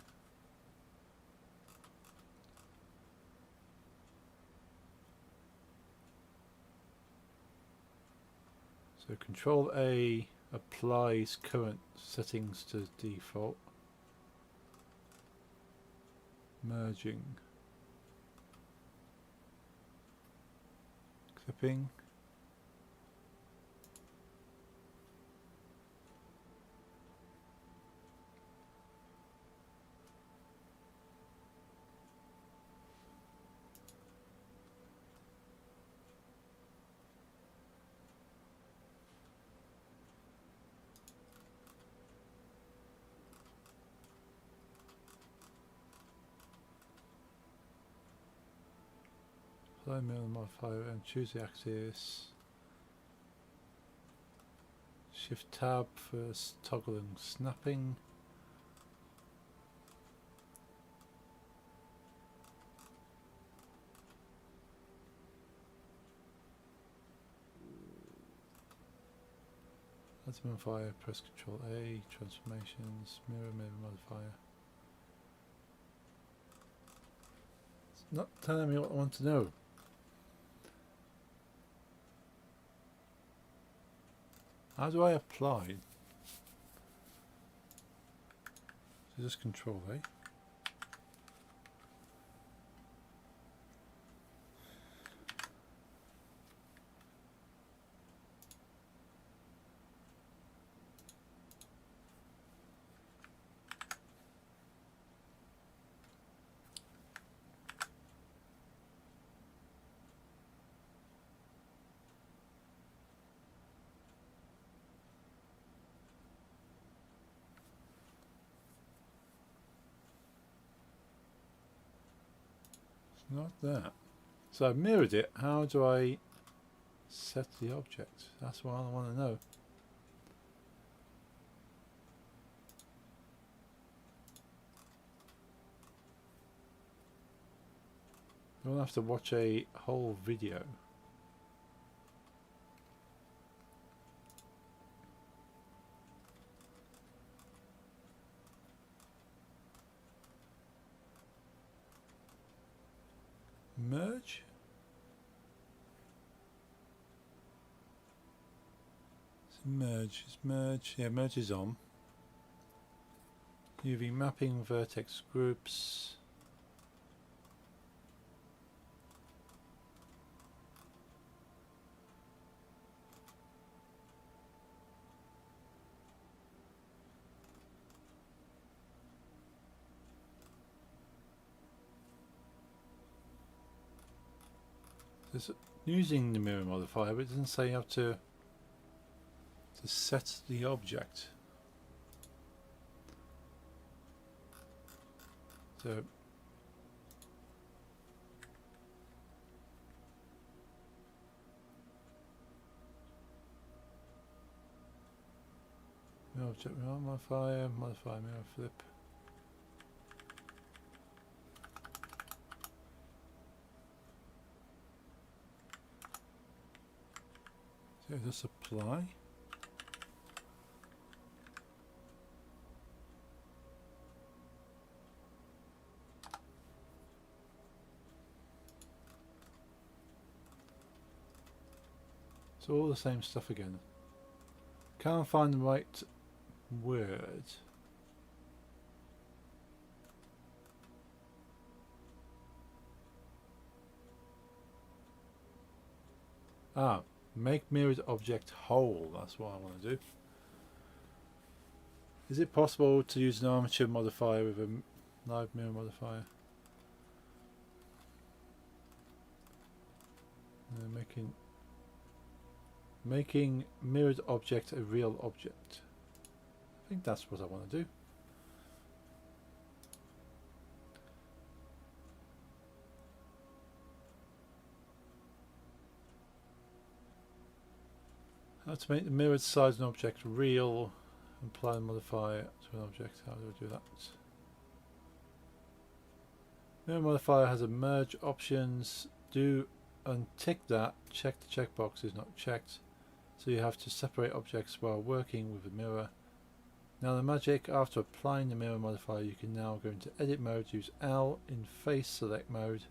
So Control A applies current settings to default. Merging. Clipping. Apply mirror modifier and choose the axis. Shift tab for toggling snapping. Add to modifier, press Control A, transformations, mirror modifier. It's not telling me what I want to know. How do I apply? So just Control A. Not that. So I've mirrored it. How do I set the object? That's what I want to know. You don't have to watch a whole video. Merge? Merge, is merge, yeah, merge is on. UV mapping, vertex groups. It's using the mirror modifier, but it doesn't say how to set the object. So mirror object modifier, modify mirror flip. So just apply. It's all the same stuff again. Can't find the right word. Ah, make mirrored object whole. That's what I want to do. Is it possible to use an armature modifier with a live mirror modifier? Making mirrored object a real object. I think that's what I want to do. How to make the mirrored side of an object real. Apply and modify it to an object. How do I do that? Mirror modifier has a merge options. Do untick that. Check the checkbox is not checked. So you have to separate objects while working with a mirror. Now the magic, after applying the mirror modifier, you can now go into edit mode, use L in face select mode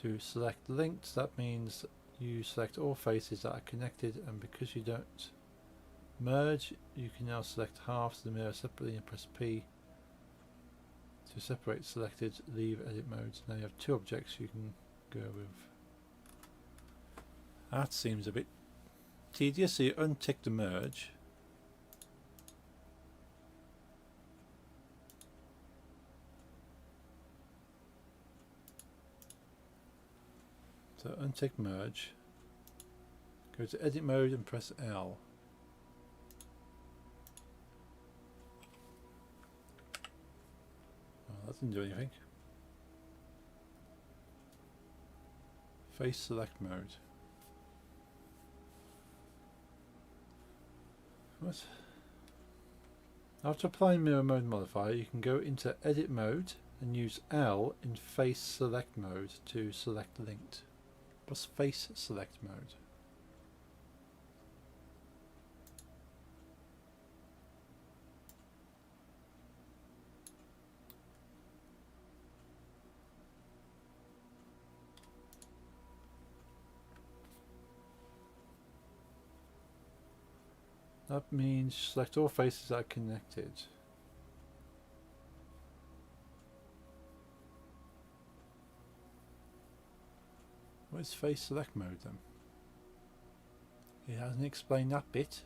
to select linked. That means you select all faces that are connected, and because you don't merge, you can now select halves of the mirror separately and press P to separate selected, leave edit mode. Now you have two objects you can go with. That seems a bit tedious, so you untick the merge. So untick merge, go to edit mode and press L. Oh, that didn't do anything. Face select mode. What? After applying mirror mode modifier, you can go into edit mode and use L in face select mode to select linked. What's face select mode? That means select all faces that are connected. What is face select mode then? It hasn't explained that bit.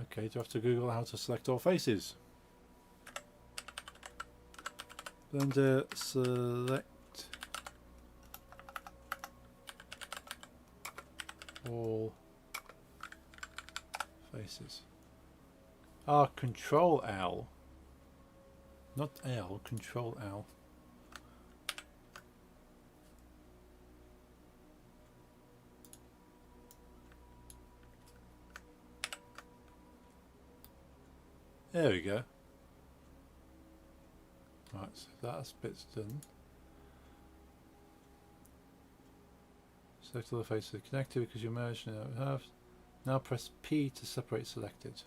Okay, do I have to Google how to select all faces? Blender select all faces. Ah, Control L. Not L, Control L. There we go. Right, so that bit's done. Select all the faces that are connected because you merged now have. Now press P to separate selected.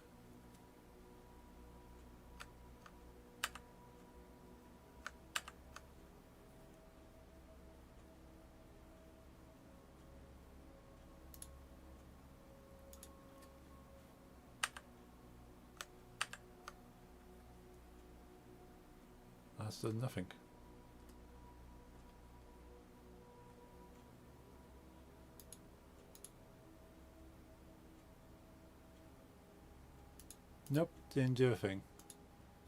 That's done nothing. Nope, didn't do a thing.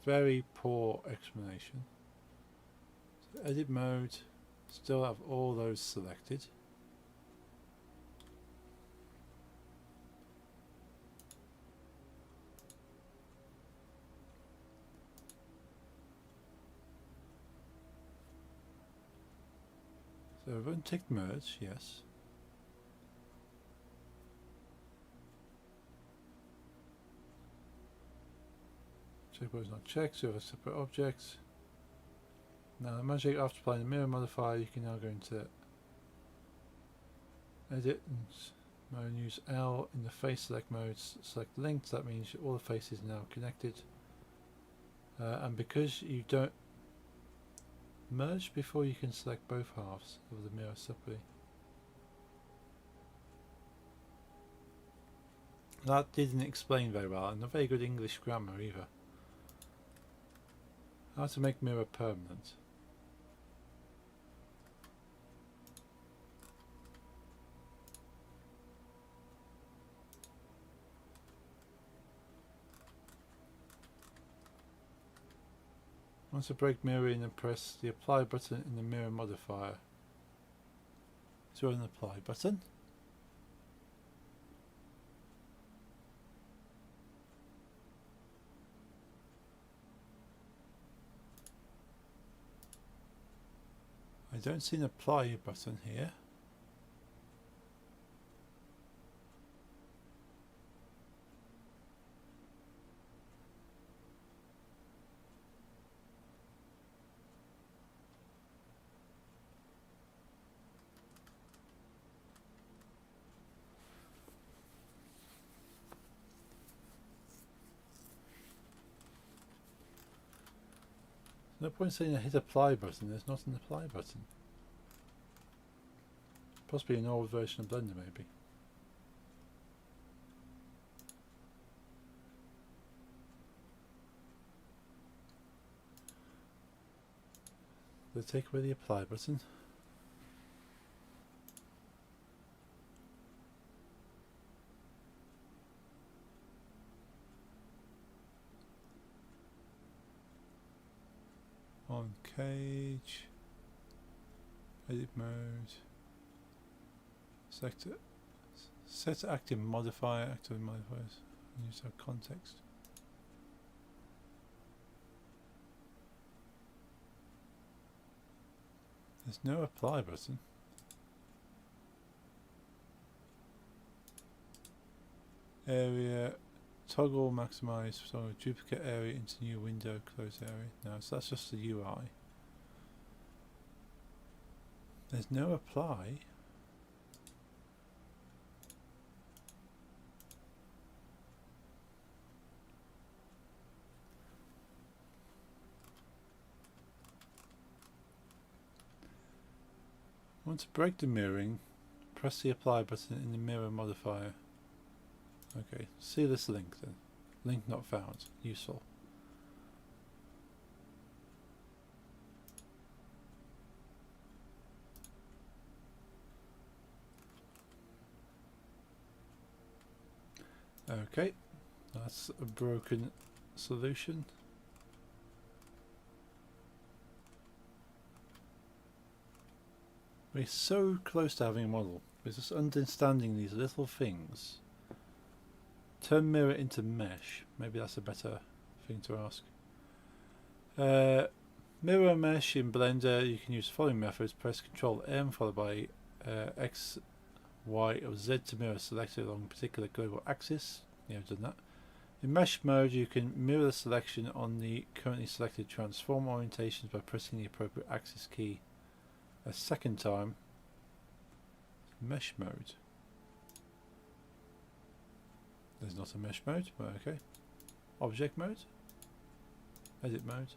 Very poor explanation. So edit mode, still have all those selected. So untick merge, yes. Checkbox is not checked, so you have separate objects. Now the magic, after applying the mirror modifier, you can now go into edit and use L in the face select mode, select linked. That means all the faces are now connected. And because you don't merge before, you can select both halves of the mirror separately. That didn't explain very well, and not very good English grammar either. How to make mirror permanent. Once a break mirror in, and press the apply button in the mirror modifier. Is there an apply button? don't see an apply button here. No point saying a hit apply button, there's not an apply button. Possibly an old version of Blender maybe. They take away the apply button. On cage, edit mode, set active modifier, active modifiers, use our context. There's no apply button. Area, toggle maximize, so duplicate area into new window, close area. No, so that's just the UI. There's no apply. I want to break the mirroring, press the apply button in the mirror modifier. Okay, see this link then. Link not found. Useful. Okay, that's a broken solution. We're so close to having a model. We're just understanding these little things. Turn mirror into mesh. Maybe that's a better thing to ask. Mirror mesh in Blender, you can use the following methods. Press Ctrl M followed by X, Y or Z to mirror selected along a particular global axis. Yeah, I've done that. In mesh mode, you can mirror the selection on the currently selected transform orientations by pressing the appropriate axis key a second time. Mesh mode. There's not a mesh mode, but okay. Object mode. Edit mode.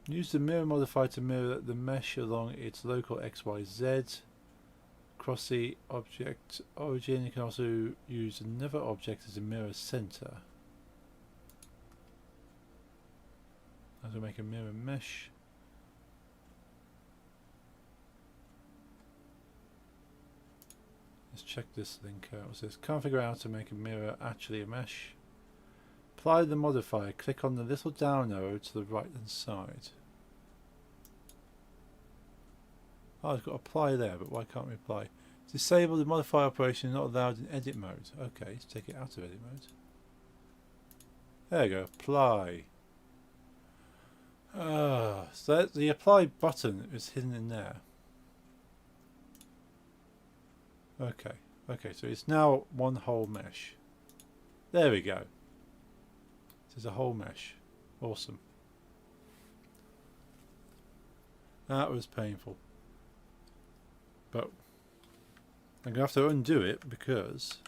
Use the mirror modifier to mirror the mesh along its local XYZ. Across the object origin, you can also use another object as a mirror center. How to make a mirror mesh. Let's check this link out. It says configure how to make a mirror actually a mesh. Apply the modifier. Click on the little down arrow to the right hand side. Oh, I've got apply there, but why can't we apply? Disable the modifier operation not allowed in edit mode. Okay, let's take it out of edit mode. There we go. Apply. So the apply button is hidden in there. Okay, so it's now one whole mesh. There we go. There's a whole mesh. Awesome. That was painful. But I'm going to have to undo it because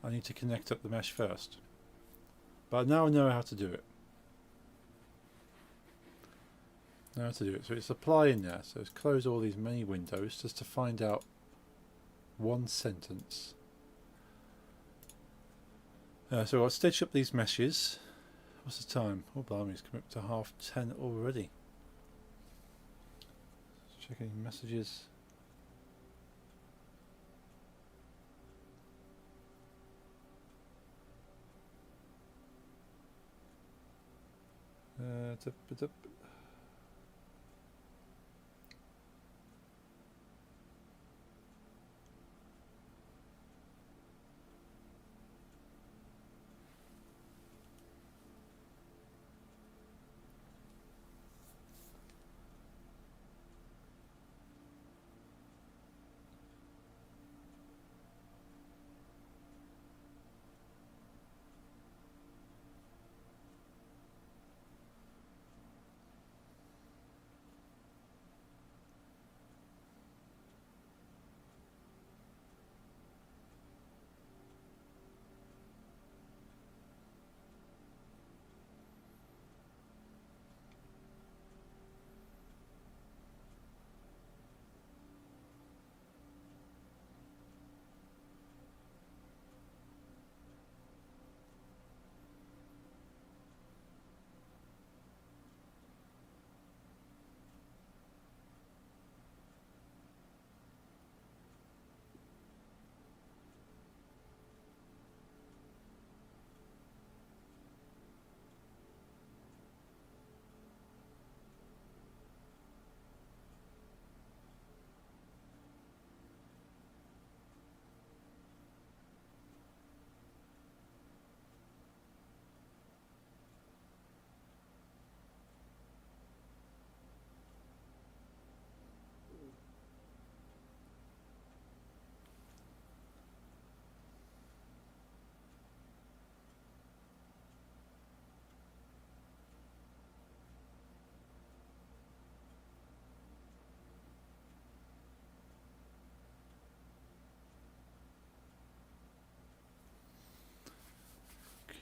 I need to connect up the mesh first. But now I know how to do it. So it's apply in there. So let's close all these many windows just to find out one sentence. So I'll stitch up these meshes. What's the time? Oh, blimey, it's coming up to 10:30 already. Checking messages.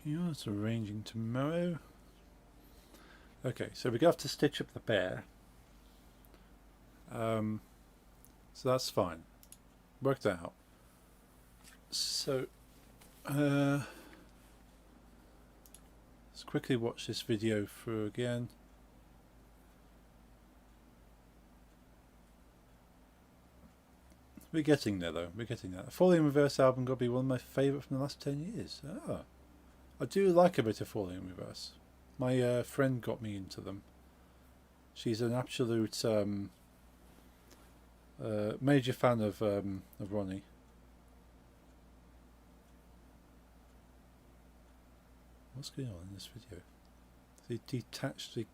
Yeah, it's arranging tomorrow. Okay, so we have to stitch up the bear. So that's fine. Worked out. So, let's quickly watch this video through again. We're getting there though, we're getting there. A Falling in Reverse album got to be one of my favourite from the last 10 years. Ah, I do like a bit of Falling in Reverse. My friend got me into them. She's an absolute major fan of Ronnie. What's going on in this video? They detached the...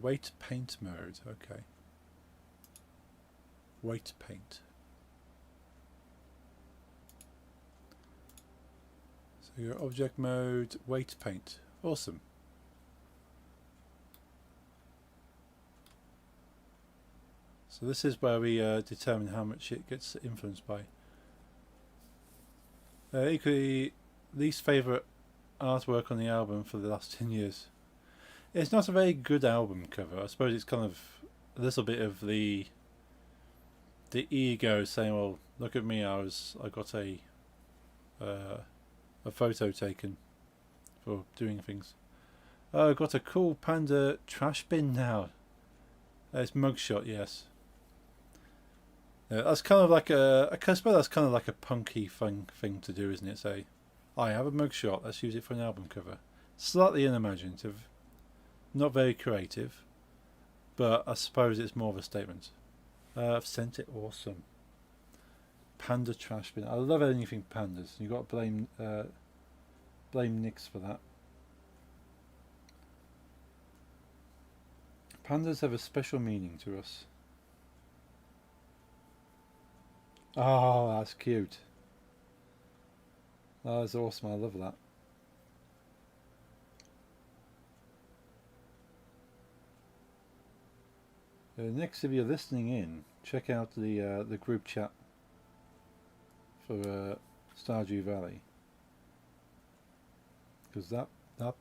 weight paint mode, okay. Weight paint. So your object mode, weight paint. Awesome. So this is where we determine how much it gets influenced by. Equally, least favourite artwork on the album for the last 10 years. It's not a very good album cover. I suppose it's kind of a little bit of the ego saying, "Well, look at me! I got a photo taken for doing things. Oh, I got a cool panda trash bin now. It's mugshot, yes. That's kind of like I suppose that's kind of like a punky thing to do, isn't it? Say, I have a mugshot. Let's use it for an album cover. Slightly unimaginative, not very creative, but I suppose it's more of a statement. I've sent it. Awesome. Panda trash bin. I love anything pandas. You got to blame Nix for that. Pandas have a special meaning to us. Oh, that's cute. Oh, that's awesome. I love that. Next, if you're listening in, check out the group chat for Stardew Valley, because that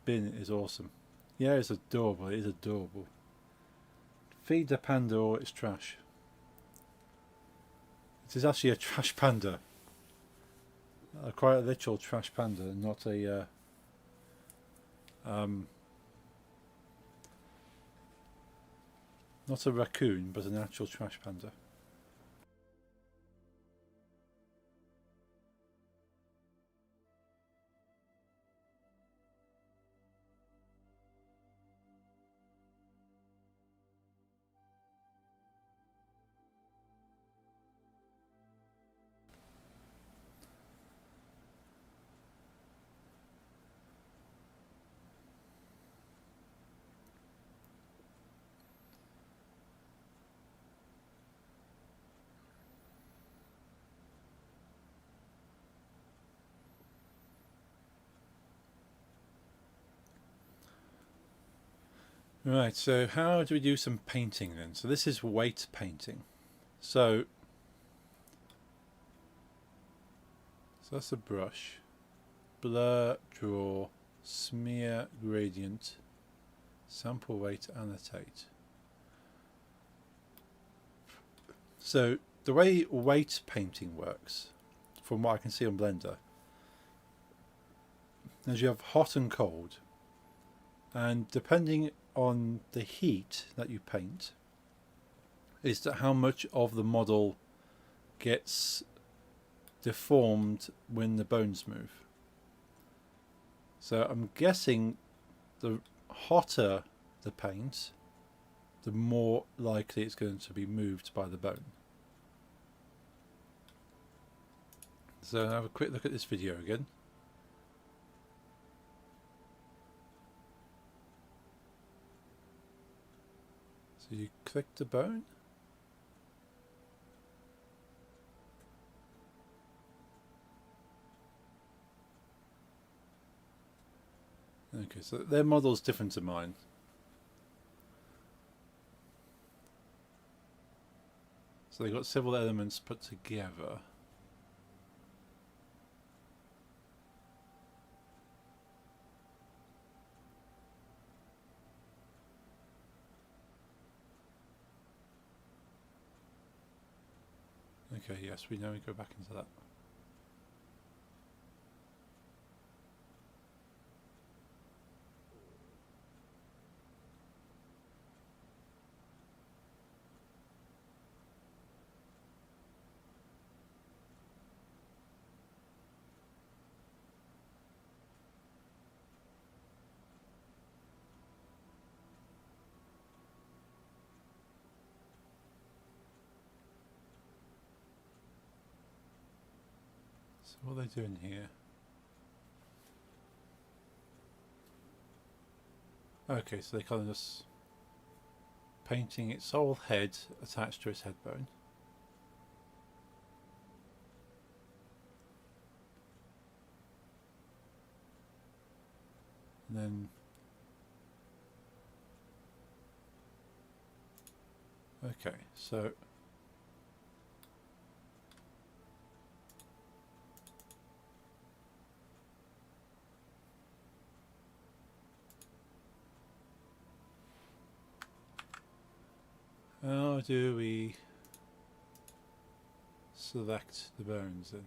bin is awesome. Yeah, it's adorable. It is adorable. Feed the panda or it's trash. It is actually a trash panda. Quite a literal trash panda, not a not a raccoon, but an actual trash panda. Right, so how do we do some painting then? So this is weight painting. So that's a brush. Blur, draw, smear, gradient, sample weight, annotate. So the way weight painting works, from what I can see on Blender, is you have hot and cold, and depending on the heat that you paint is to how much of the model gets deformed when the bones move. So I'm guessing the hotter the paint, the more likely it's going to be moved by the bone. So have a quick look at this video again. So you click the bone. Okay, so their model's different to mine. So they've got several elements put together. Okay, yes, we know we go back into that. So what are they doing here? Okay, so they kind of just painting its whole head attached to its head bone. And then okay, so how do we select the bones then?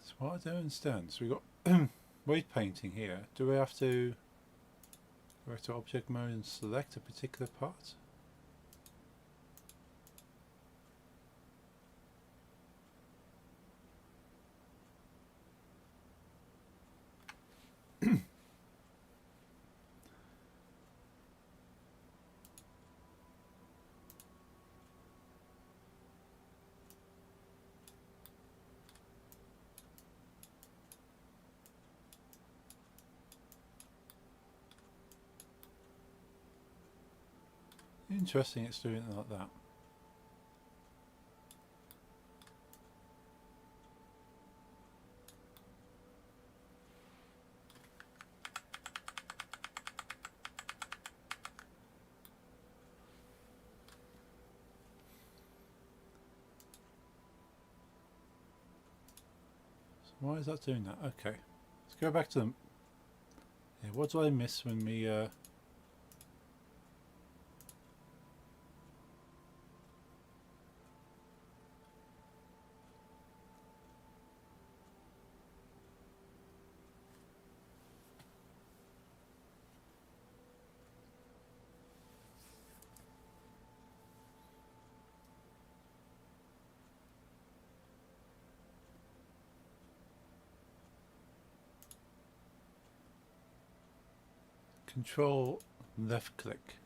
That's what I don't understand. So we've got weight painting here. Do we have to go to object mode and select a particular part? Interesting, it's doing it like that. So why is that doing that? Okay, let's go back to them. Yeah, what do I miss when we control left click?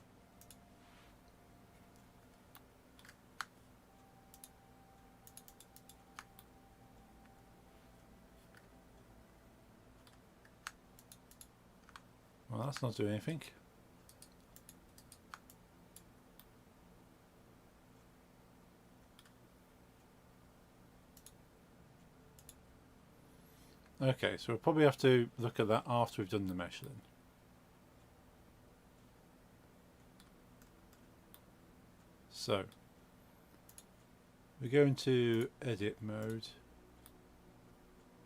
Well, that's not doing anything. Okay, so we'll probably have to look at that after we've done the mesh then. So we go into edit mode.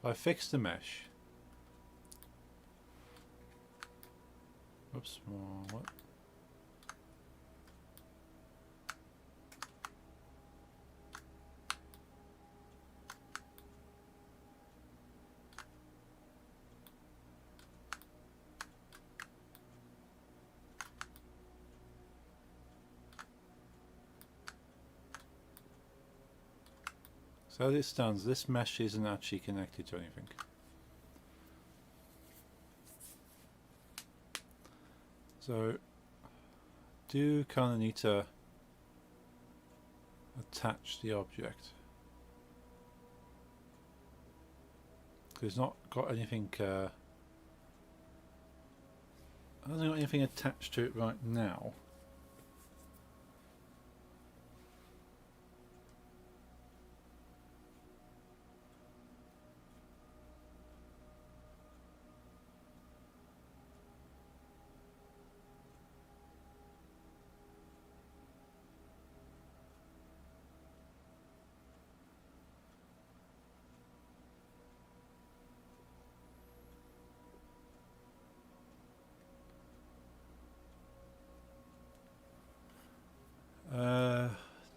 I fix the mesh. Oops, what? So as it stands, this mesh isn't actually connected to anything. So do kind of need to attach the object. Because it's not got anything hasn't got anything attached to it right now.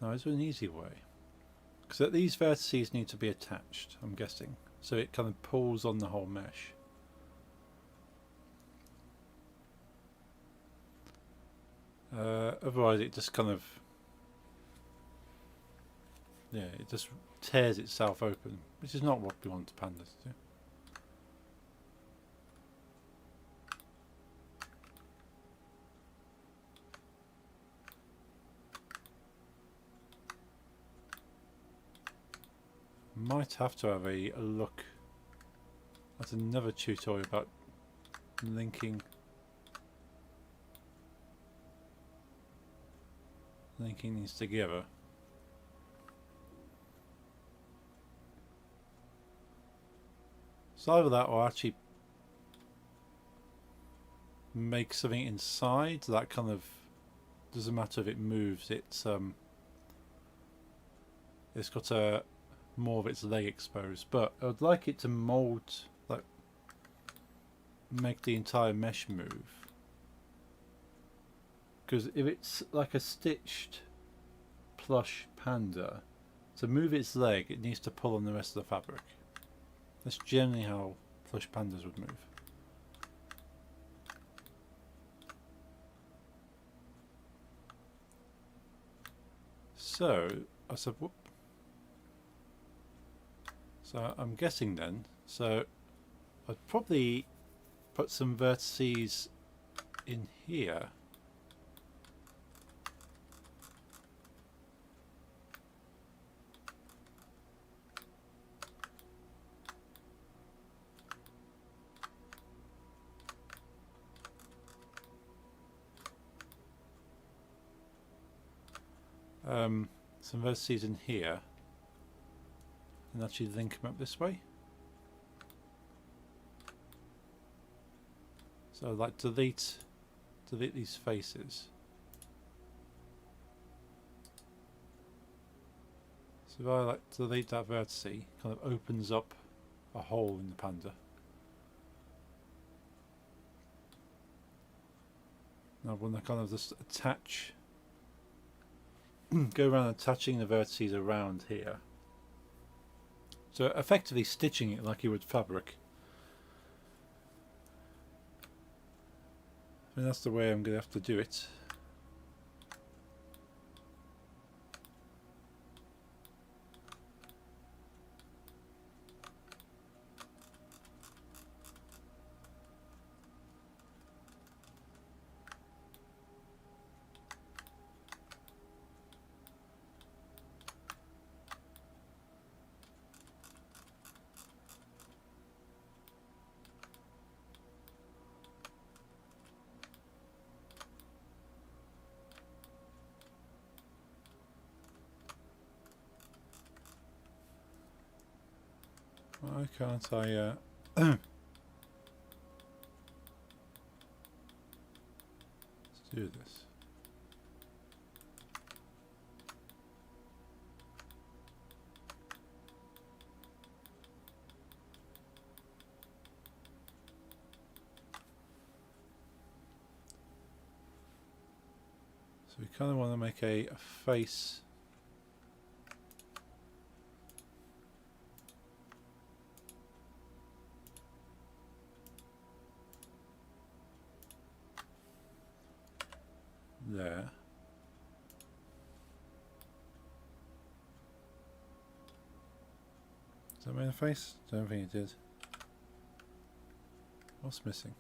No, it's an easy way. Because these vertices need to be attached, I'm guessing. So it kind of pulls on the whole mesh. Otherwise it just kind of... yeah, it just tears itself open. Which is not what we want the pandas to do. Might have to have a look at another tutorial about linking these together. So either that or actually make something inside that kind of doesn't matter if it moves, it's got a more of its leg exposed, but I would like it to mold, like make the entire mesh move, because if it's like a stitched plush panda, to move its leg it needs to pull on the rest of the fabric. That's generally how plush pandas would move. So I said, whoop. So I'm guessing then, so I'd probably put some vertices in here. Some vertices in here. And actually link them up this way. So like delete these faces. So if I like delete that vertex, kind of opens up a hole in the panda. Now I want to kind of just attach, go around attaching the vertices around here. So effectively stitching it like you would fabric. And that's the way I'm going to have to do it. Why can't I let's do this. So we kind of want to make a face. There. Does that make a face? Don't think it did. What's missing?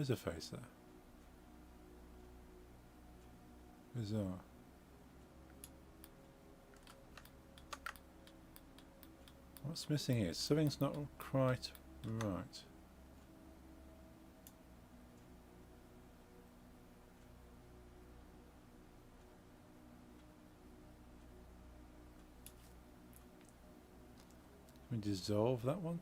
is a face there. Bizarre. What's missing here? Something's not quite right. Can we dissolve that one?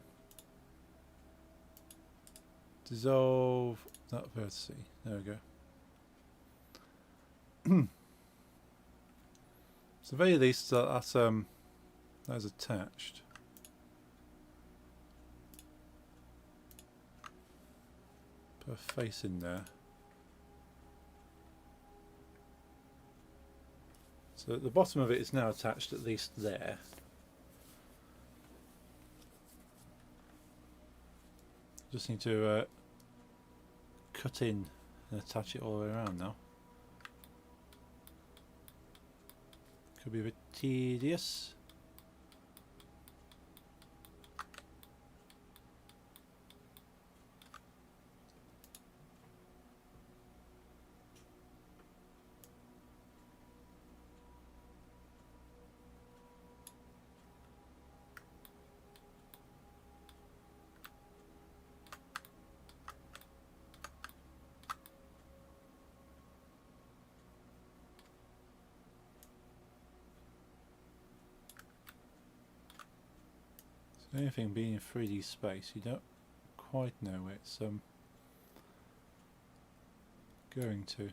Dissolve that vertex. There we go. So, at the very least, that's attached. Put a face in there. So the bottom of it is now attached, at least there. Just need to cut in and attach it all the way around now. Could be a bit tedious. Anything being in 3D space, you don't quite know where it's going to.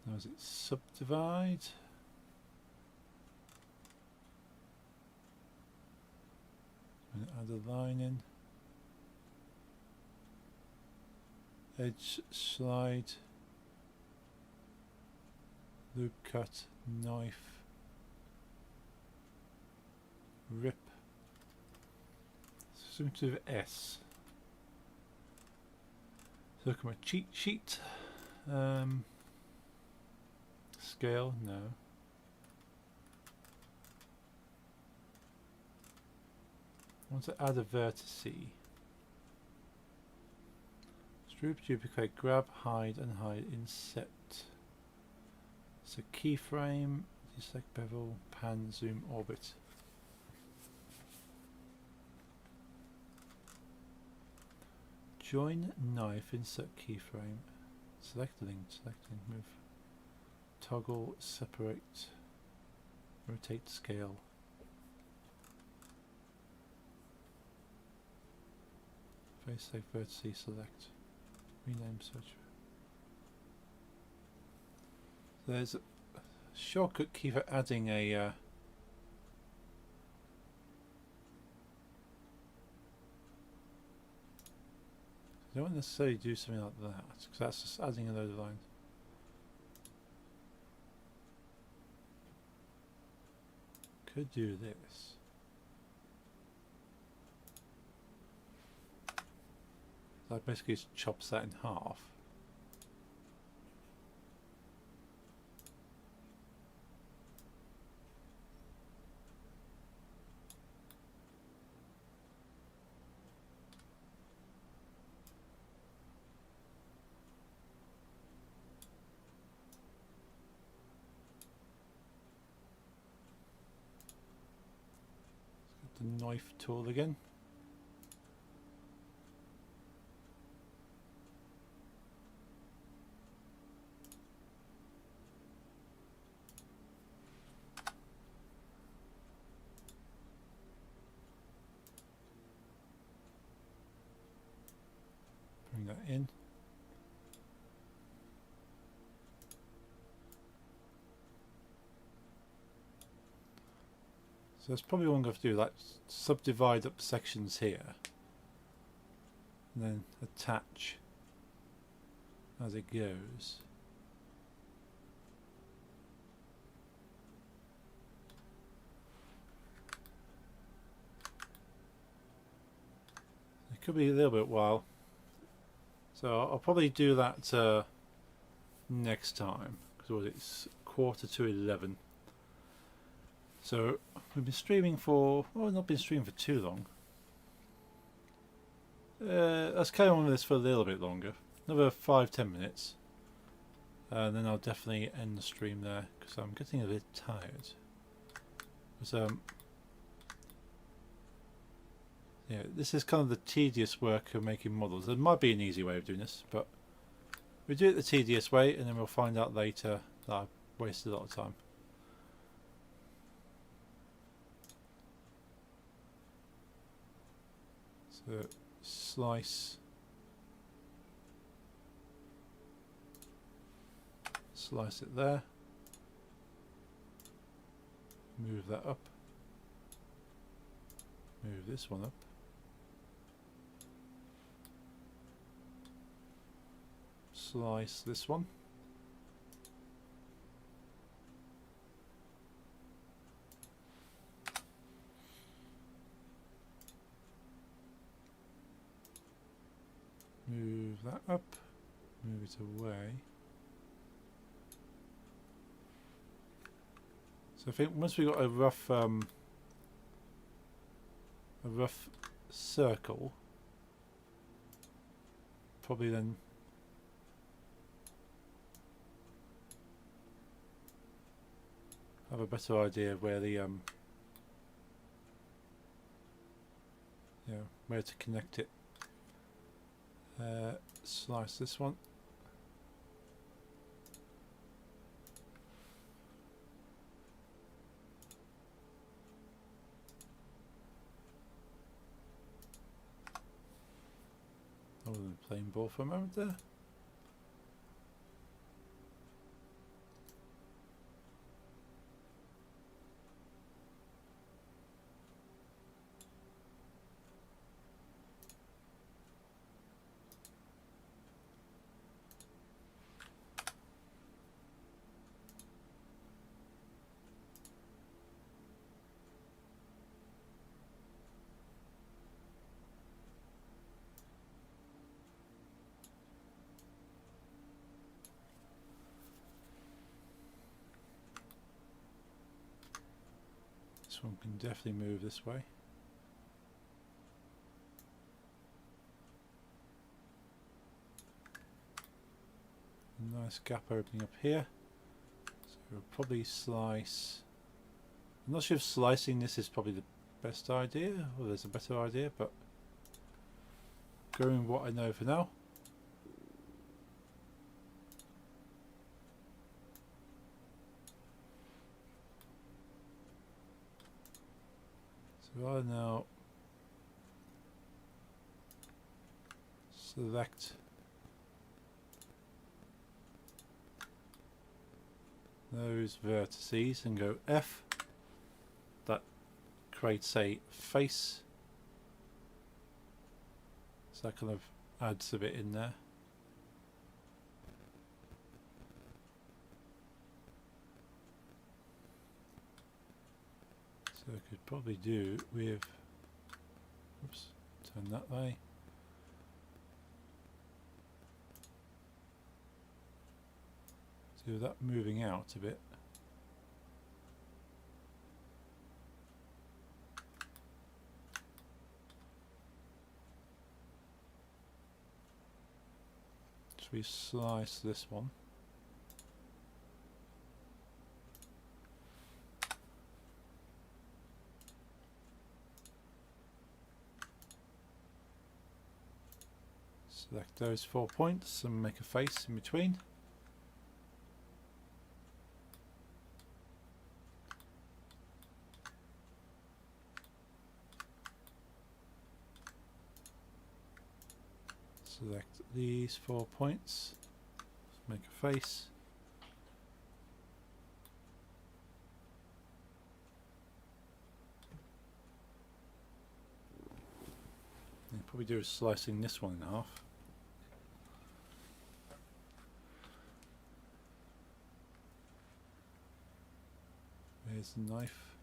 Now is it subdivide? And add a line in. Edge slide. Loop cut, knife. Rip. Something to do with S. So look at my cheat sheet. Scale, no. I want to add a vertex. Strip, duplicate, grab, hide, and hide, inset. So keyframe, deselect bevel, pan, zoom, orbit. Join knife, insert keyframe. Select link, move. Toggle, separate, rotate, scale. Face like vertex, select. Rename search. There's a shortcut key for adding a I don't necessarily do something like that, because that's just adding a load of lines. Could do this. That basically just chops that in half. The knife tool again. Bring that in. So that's probably what I'm going to do, like subdivide up sections here and then attach as it goes. it could be a little bit while. So I'll probably do that next time, because it's 11:15. So we've been streaming for, well, not been streaming for too long. Let's carry on with this for a little bit longer, another 5-10 minutes, and then I'll definitely end the stream there because I'm getting a bit tired. Yeah, this is kind of the tedious work of making models. There might be an easy way of doing this, but we do it the tedious way, and then we'll find out later that I've wasted a lot of time. So slice it there, move that up, move this one up, slice this one, move that up, move it away. So I think once we've got a rough circle, probably then have a better idea of where the where to connect it. Slice this one. Other than plain ball for a moment there. This one can definitely move this way. Nice gap opening up here. So we'll probably slice. I'm not sure if slicing this is probably the best idea, or there's a better idea, but going with what I know for now. So I now select those vertices and go F. That creates a face. So that kind of adds a bit in there. So I could probably do with, oops, turn that way. Do that moving out a bit. So we slice this one. Select those 4 points and make a face in between. Select these 4 points, make a face. And probably do slicing this one in half. There's the knife.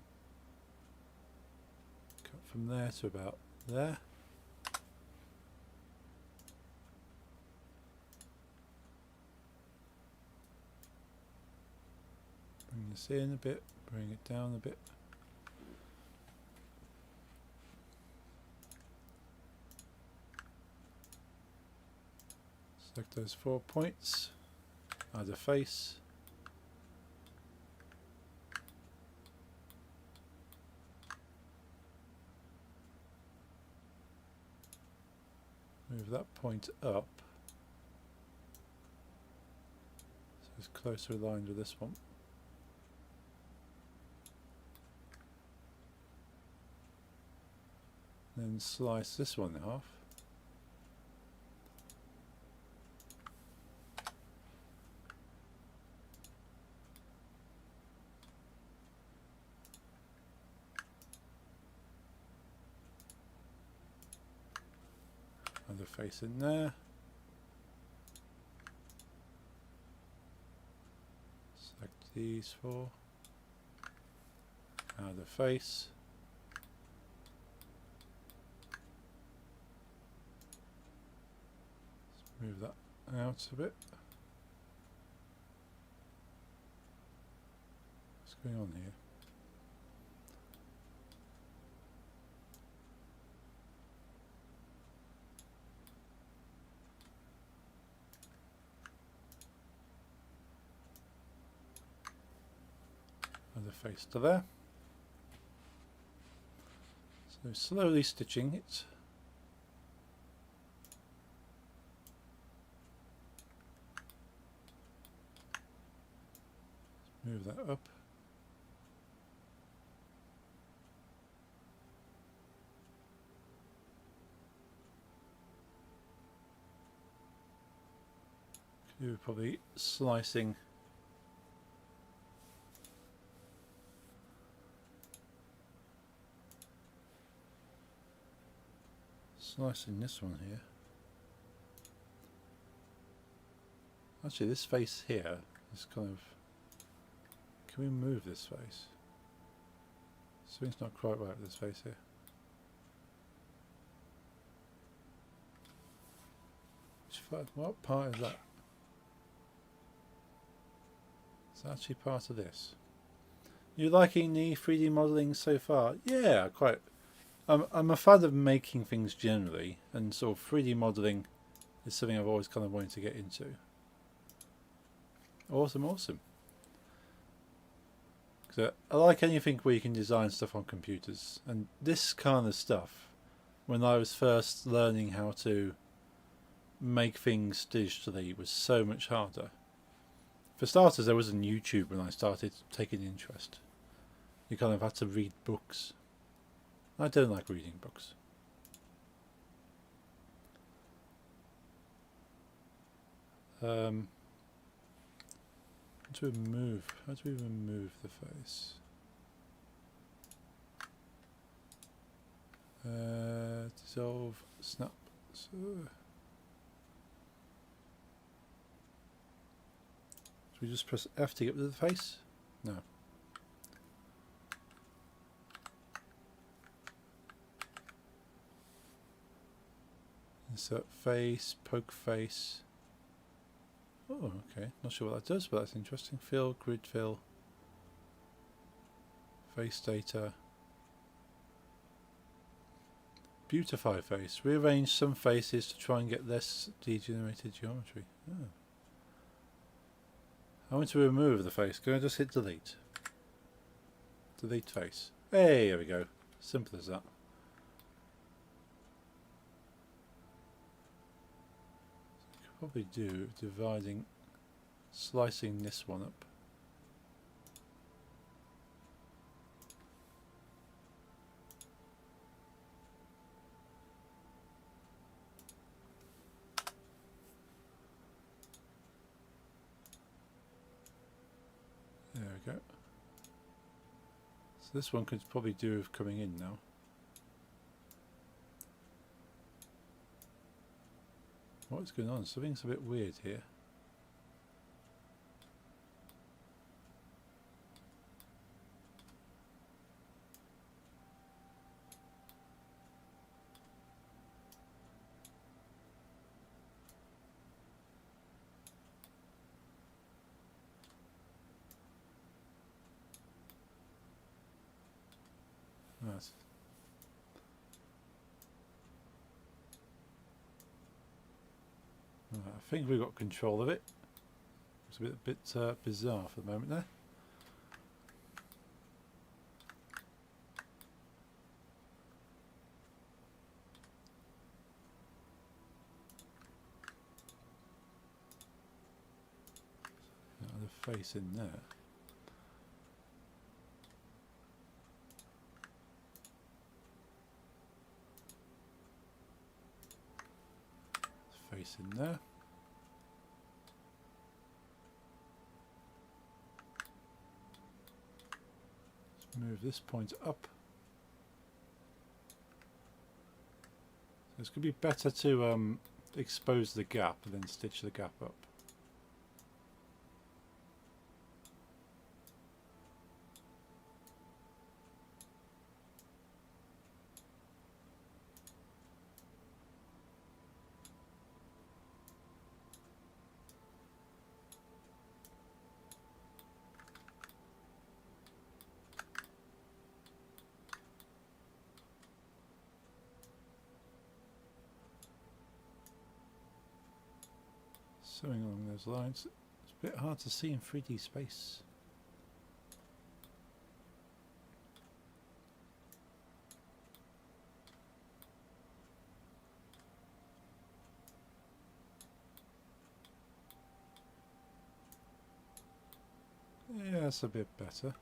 Cut from there to about there. this in a bit, bring it down a bit. Select those 4 points, add a face. Move that point up so it's closer aligned with this one. Then slice this one in half. Another face in there. Select these 4. Add a face. Move that out a bit. What's going on here? Add a face to there. So slowly stitching it. Move that up. You're probably slicing this one here. Actually, this face here is kind of. Can we move this face? Something's not quite right with this face here. What part is that? It's actually part of this. You liking the 3D modelling so far? Yeah, quite. I'm a fan of making things generally, and sort of 3D modelling is something I've always kind of wanted to get into. Awesome, awesome. So I like anything where you can design stuff on computers, and this kind of stuff, when I was first learning how to make things digitally, was so much harder. For starters, there wasn't YouTube when I started taking interest. You kind of had to read books. I don't like reading books. How do we remove the face? Dissolve, snap. So should we just press F to get rid of the face? No. Insert face, poke face. Oh, okay. Not sure what that does, but that's interesting. Fill, grid fill, face data. Beautify face. Rearrange some faces to try and get less degenerated geometry. Oh. I want to remove the face. Can I just hit delete? Delete face. Hey, there we go. Simple as that. Probably do dividing, slicing this one up. There we go. So this one could probably do with coming in now. What's going on? Something's a bit weird here. bad. Right, I think we've got control of it. It's a bit bizarre for the moment there. The face in there. Face in there. Let's move this point up. So it's going to be better to expose the gap and then stitch the gap up. Sewing along those lines. It's a bit hard to see in 3D space. Yeah, that's a bit better.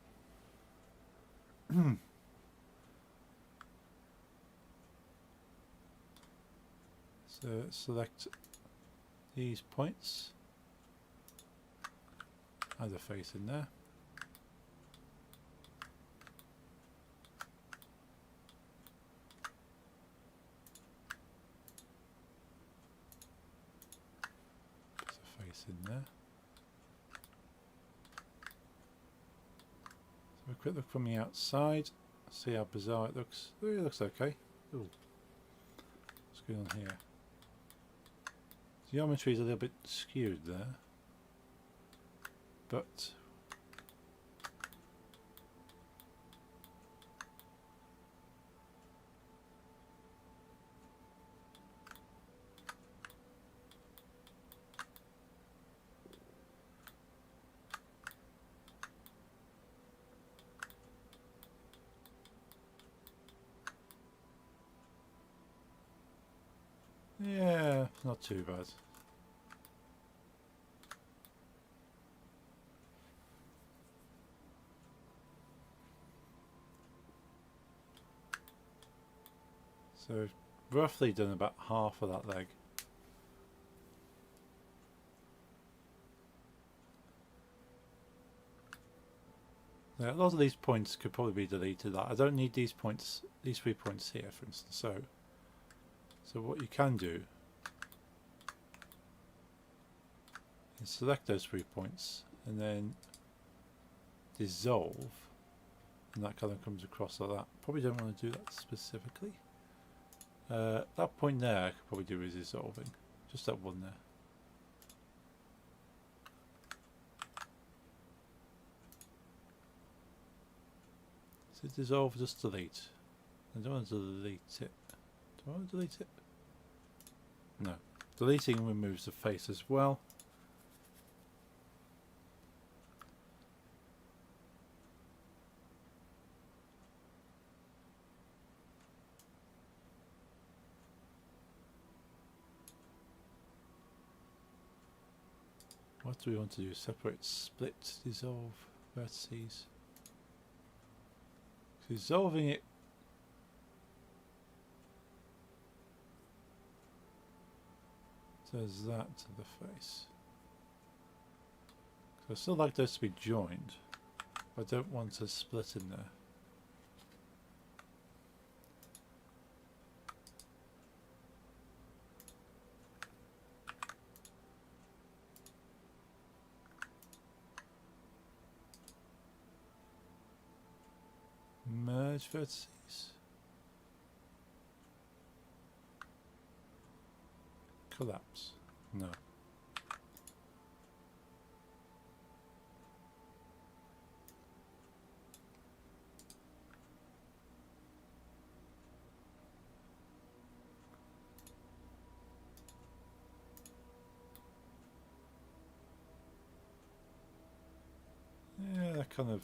So select these points, add a face in there. Put a face in there. So a quick look from the outside, see how bizarre it looks. Oh, it looks okay. Ooh. What's going on here? Geometry is a little bit skewed there, but yeah, not too bad. So roughly done about half of that leg. Now, a lot of these points could probably be deleted. I don't need these points, these 3 points here, for instance. So what you can do is select those 3 points and then dissolve, and that kind of comes across like that. Probably don't want to do that specifically. That point there I could probably do with dissolving, just that one there. So dissolve, just delete. I don't want to delete it. Do I want to delete it? No. Deleting removes the face as well. What do we want to do? Separate, split, dissolve, vertices. Dissolving it does that to the face. So I still like those to be joined. I don't want a split in there. Merge vertices. Collapse. No. kind of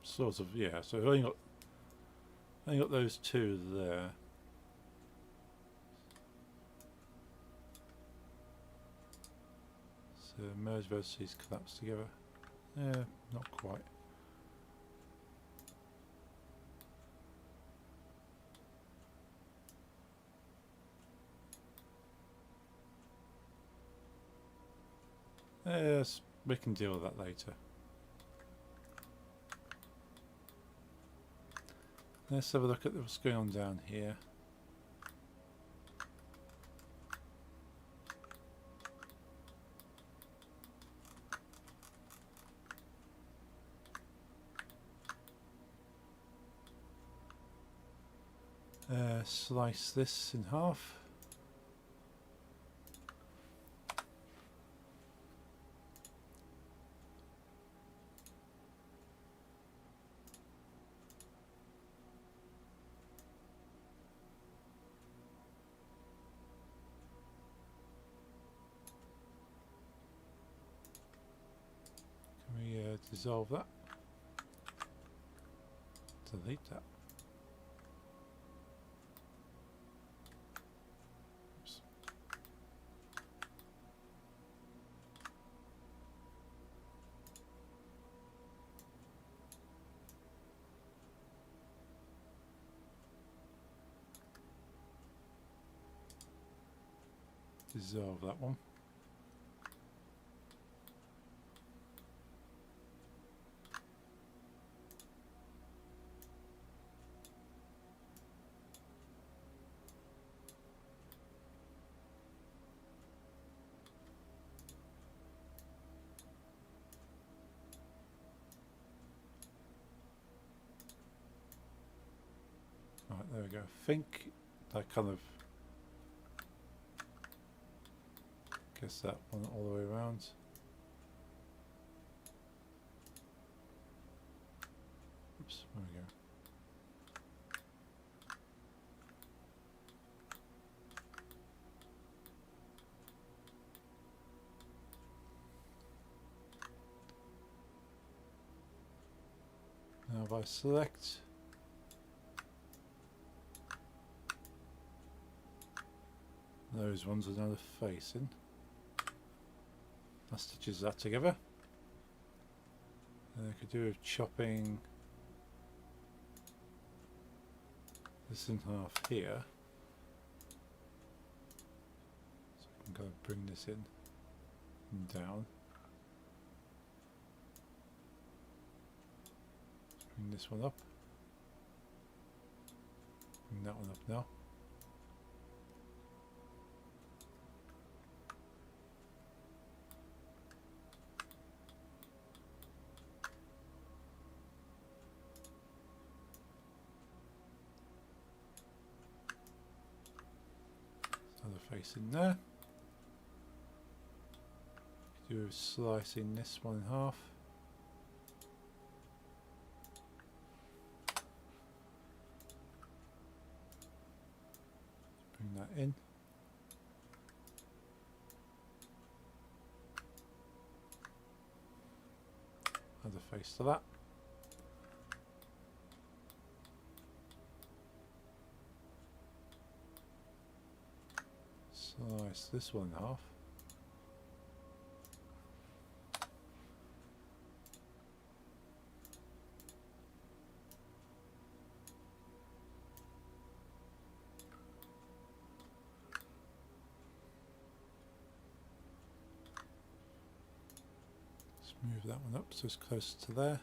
sort of, yeah, so I've only got those two there. So merge vertices collapse together. Yeah, not quite. Yes, we can deal with that later. Let's have a look at what's going on down here. Slice this in half. Can we dissolve that? Delete that. Oops. Dissolve that one. Right, there we go. I think I kind of guess that one all the way around. Oops, there we go. Now if I select those ones with another face in, that stitches that together. And I could do with chopping this in half here, so I can kind of bring this in and down. Let's bring this one up, bring that one up now. Another face in there. Do slicing this one in half. Bring that in. Add a face to that. Slice this one in half. Let's move that one up so it's close to there.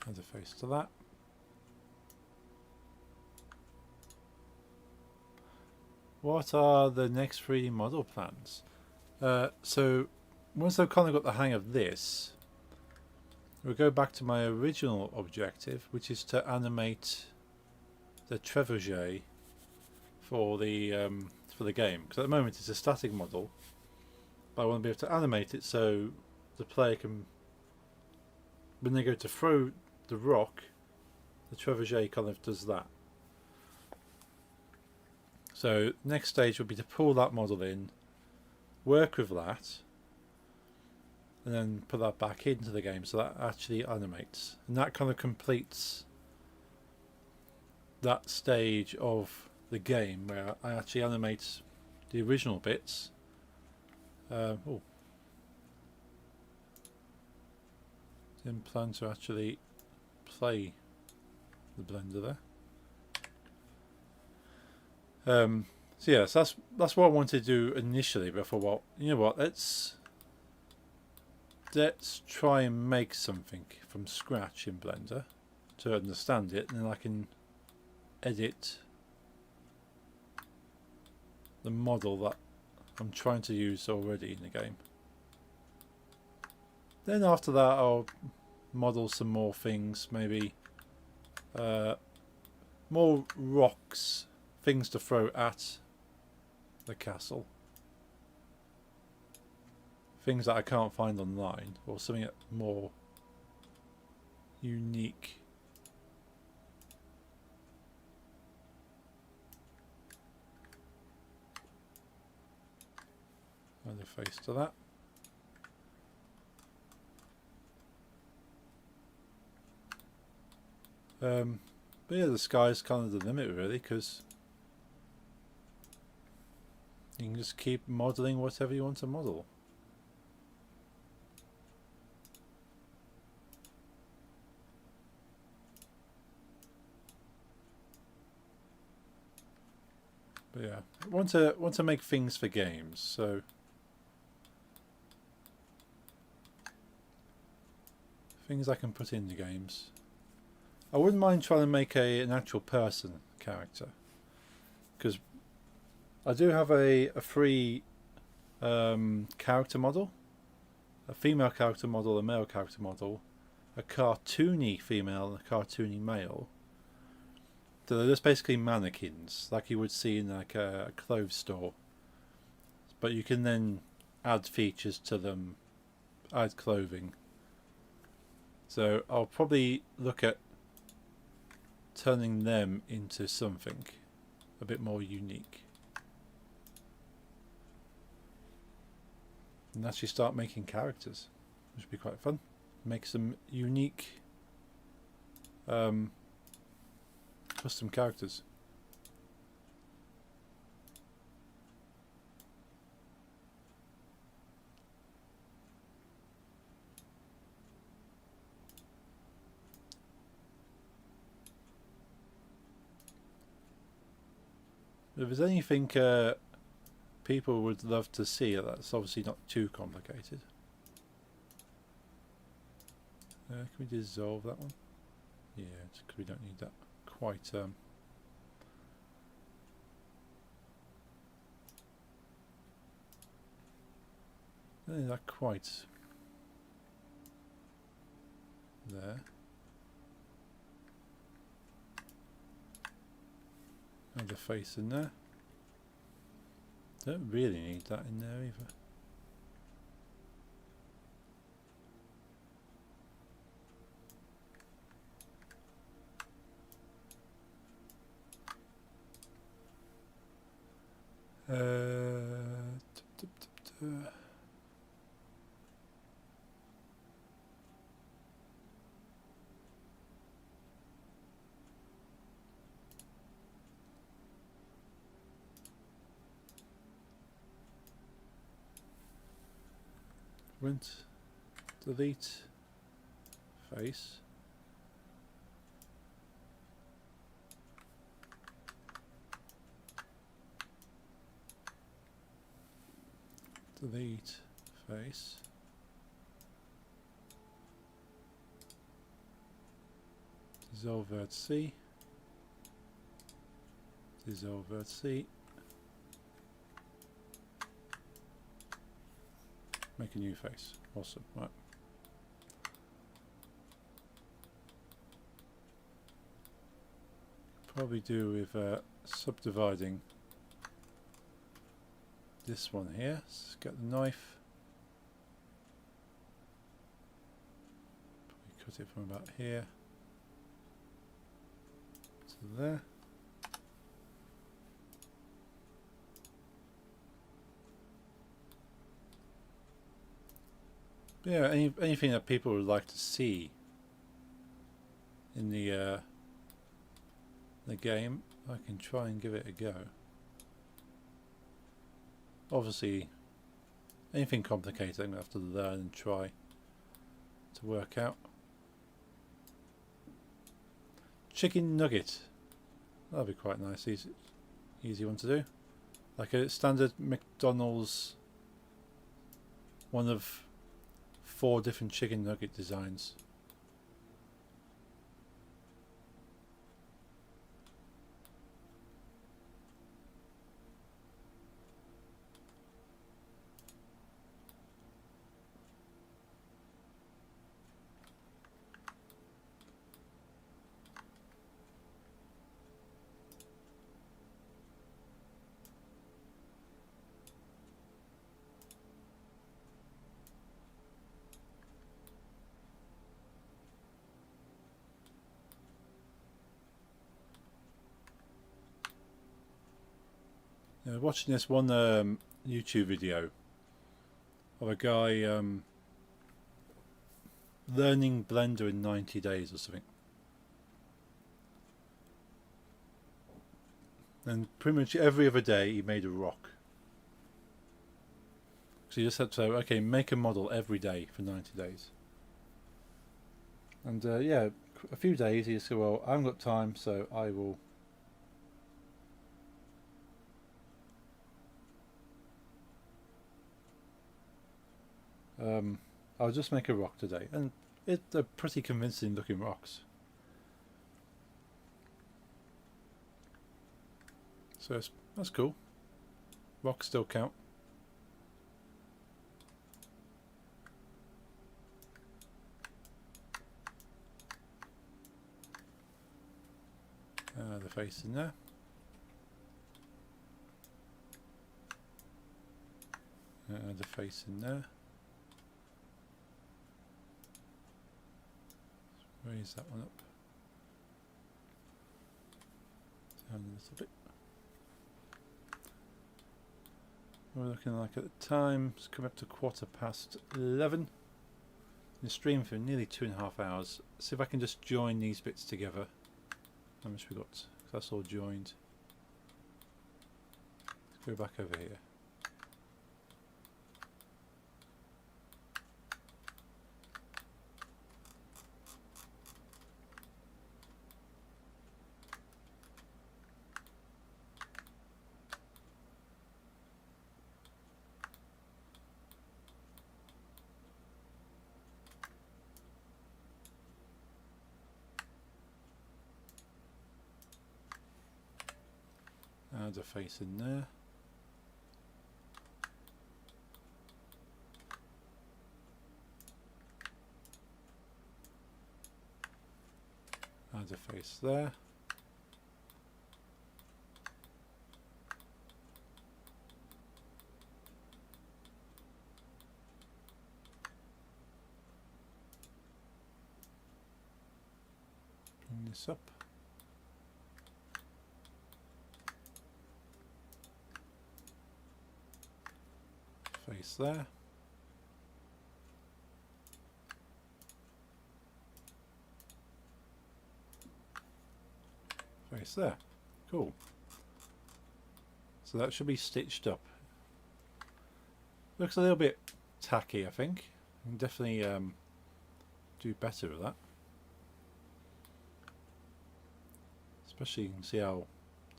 Add a face to that. What are the next 3D model plans? So once I've kind of got the hang of this, we'll go back to my original objective, which is to animate the trebuchet for the game. Because at the moment it's a static model, but I want to be able to animate it so the player can, when they go to throw the rock, the trebuchet kind of does that. So next stage would be to pull that model in, work with that, and then put that back into the game so that actually animates. And that kind of completes that stage of the game where I actually animate the original bits. Oh, didn't plan to actually play the blender there. So yes, that's what I wanted to do initially. But for what, you know what, let's try and make something from scratch in Blender to understand it, and then I can edit the model that I'm trying to use already in the game. Then after that I'll model some more things, maybe more rocks, things to throw at the castle, things that I can't find online, or something more unique. Add a face to that. But yeah, the sky's kind of the limit really, because you can just keep modelling whatever you want to model. But yeah, I want to make things for games, so things I can put in the games. I wouldn't mind trying to make an actual person character, because I do have a free character model, a female character model, a male character model, a cartoony female and a cartoony male. So they're just basically mannequins, like you would see in like a clothes store. But you can then add features to them, add clothing. So I'll probably look at turning them into something a bit more unique. And actually start making characters, which would be quite fun. Make some unique custom characters. If there's anything people would love to see, that's obviously not too complicated. Can we dissolve that one? Yeah, just because we don't need that quite. Don't need that quite there. Add the face in there. Don't really need that in there either. Print, delete, face. Delete, face. Dissolve vert C. Dissolve vert C. Make a new face. Awesome. Right. Probably do with subdividing this one here. Let's get the knife. Probably cut it from about here to there. Yeah, anything that people would like to see in the game, I can try and give it a go. Obviously, anything complicated I'm going to have to learn and try to work out. Chicken nugget. That'll be quite nice. Easy one to do. Like a standard McDonald's, one of 4 different chicken nugget designs. Watching this one YouTube video of a guy learning Blender in 90 days or something, and pretty much every other day he made a rock. So you just had to say, okay, make a model every day for 90 days. And yeah, a few days he just said, well, I haven't got time, so I will I'll just make a rock today, and they're pretty convincing looking rocks. So that's cool. Rocks still count. The face in there. The face in there. Raise that one up. Down a little bit. What we're looking like at the time, it's coming up to 11:15. The stream for nearly 2.5 hours. See if I can just join these bits together. How much we got? 'Cause that's all joined. Let's go back over here. Add a face in there. Add a face there. Bring this up. Face there. Face there. Cool. So that should be stitched up. Looks a little bit tacky, I think. I can definitely do better with that. Especially you can see how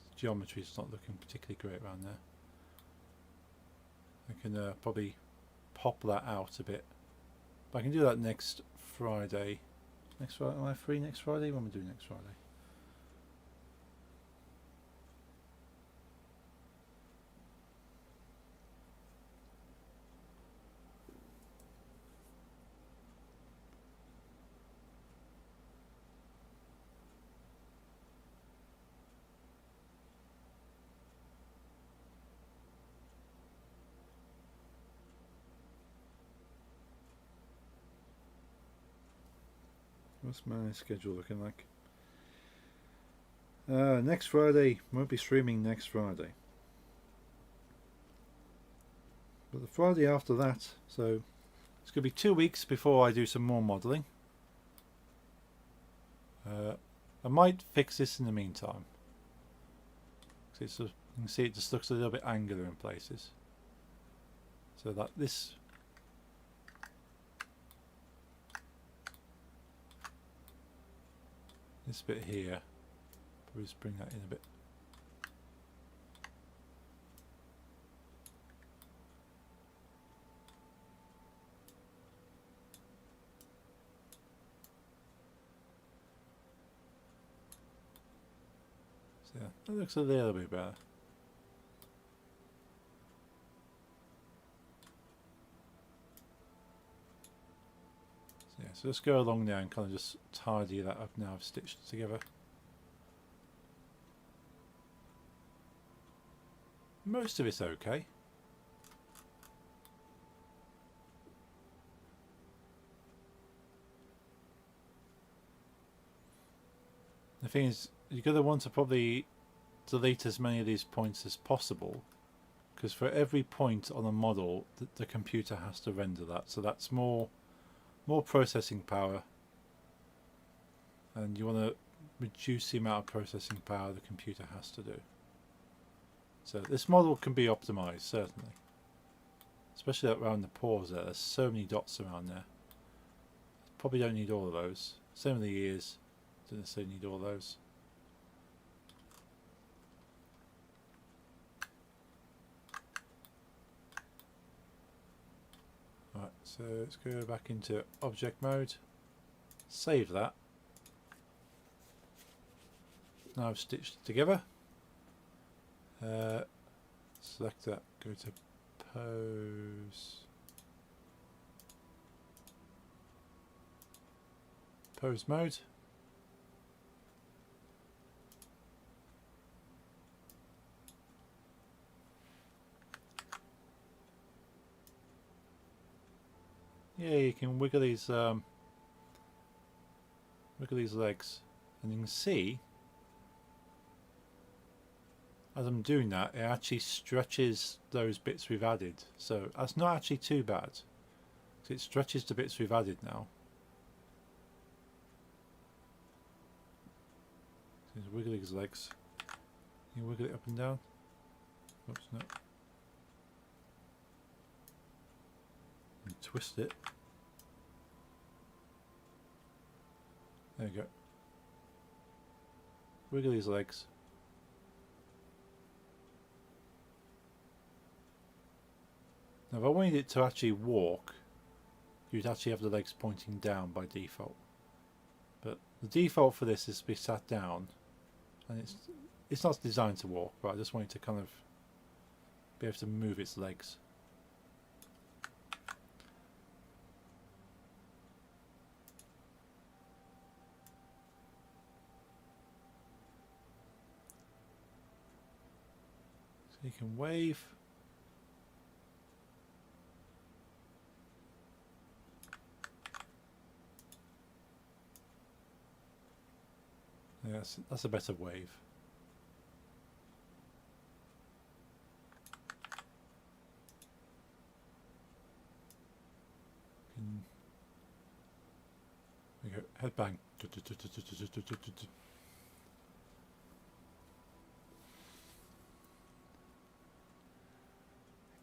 the geometry is not looking particularly great around there. I can probably pop that out a bit, but I can do that next Friday. Next Friday, am I free next Friday? What am I doing next Friday? What's my schedule looking like? Next Friday, won't be streaming next Friday. But the Friday after that, so It's going to be 2 weeks before I do some more modelling. I might fix this in the meantime. You can see it just looks a little bit angular in places. So that this bit here, probably just bring that in a bit. So yeah, that looks a little bit better. So yeah, so let's go along there and kind of just tidy that up now I've stitched it together. Most of it's okay. The thing is, you're going to want to probably delete as many of these points as possible, because for every point on a model, the computer has to render that. So that's more processing power, and you want to reduce the amount of processing power the computer has to do. So this model can be optimized, certainly, especially around the pores there. There's so many dots around there. Probably don't need all of those. Same with the ears. Don't necessarily need all those. Right, so let's go back into object mode. Save that. Now I've stitched it together. Select that. Go to pose mode. Yeah, you can wiggle these legs, and you can see as I'm doing that, it actually stretches those bits we've added. So that's not actually too bad. So it stretches the bits we've added now. So he's wiggling his legs. You wiggle it up and down. Oops, no. And twist it. There you go. Wiggle his legs. Now if I wanted it to actually walk, you'd actually have the legs pointing down by default. But the default for this is to be sat down, and it's not designed to walk, but I just want it to kind of be able to move its legs. So you can wave. Yes, that's a better wave. There we go, headbang.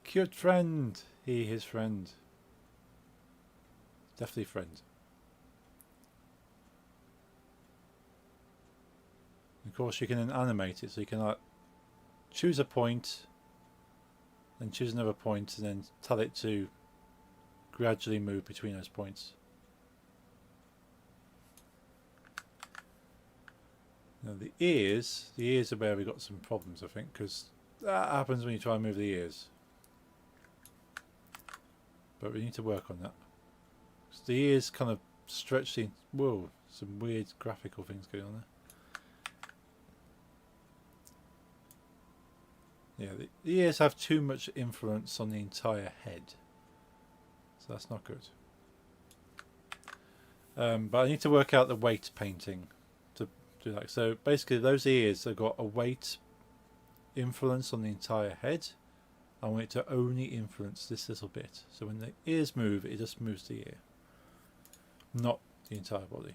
Cute friend. He, his friend. Definitely friend. Of course, you can then animate it, so you can choose a point, then choose another point, and then tell it to gradually move between those points. Now the ears are where we got some problems, I think, because that happens when you try and move the ears. But we need to work on that. So the ears kind of stretch the... Whoa, some weird graphical things going on there. Yeah, the ears have too much influence on the entire head, so that's not good. But I need to work out the weight painting to do that. So basically those ears have got a weight influence on the entire head. I want it to only influence this little bit. So when the ears move, it just moves the ear, not the entire body.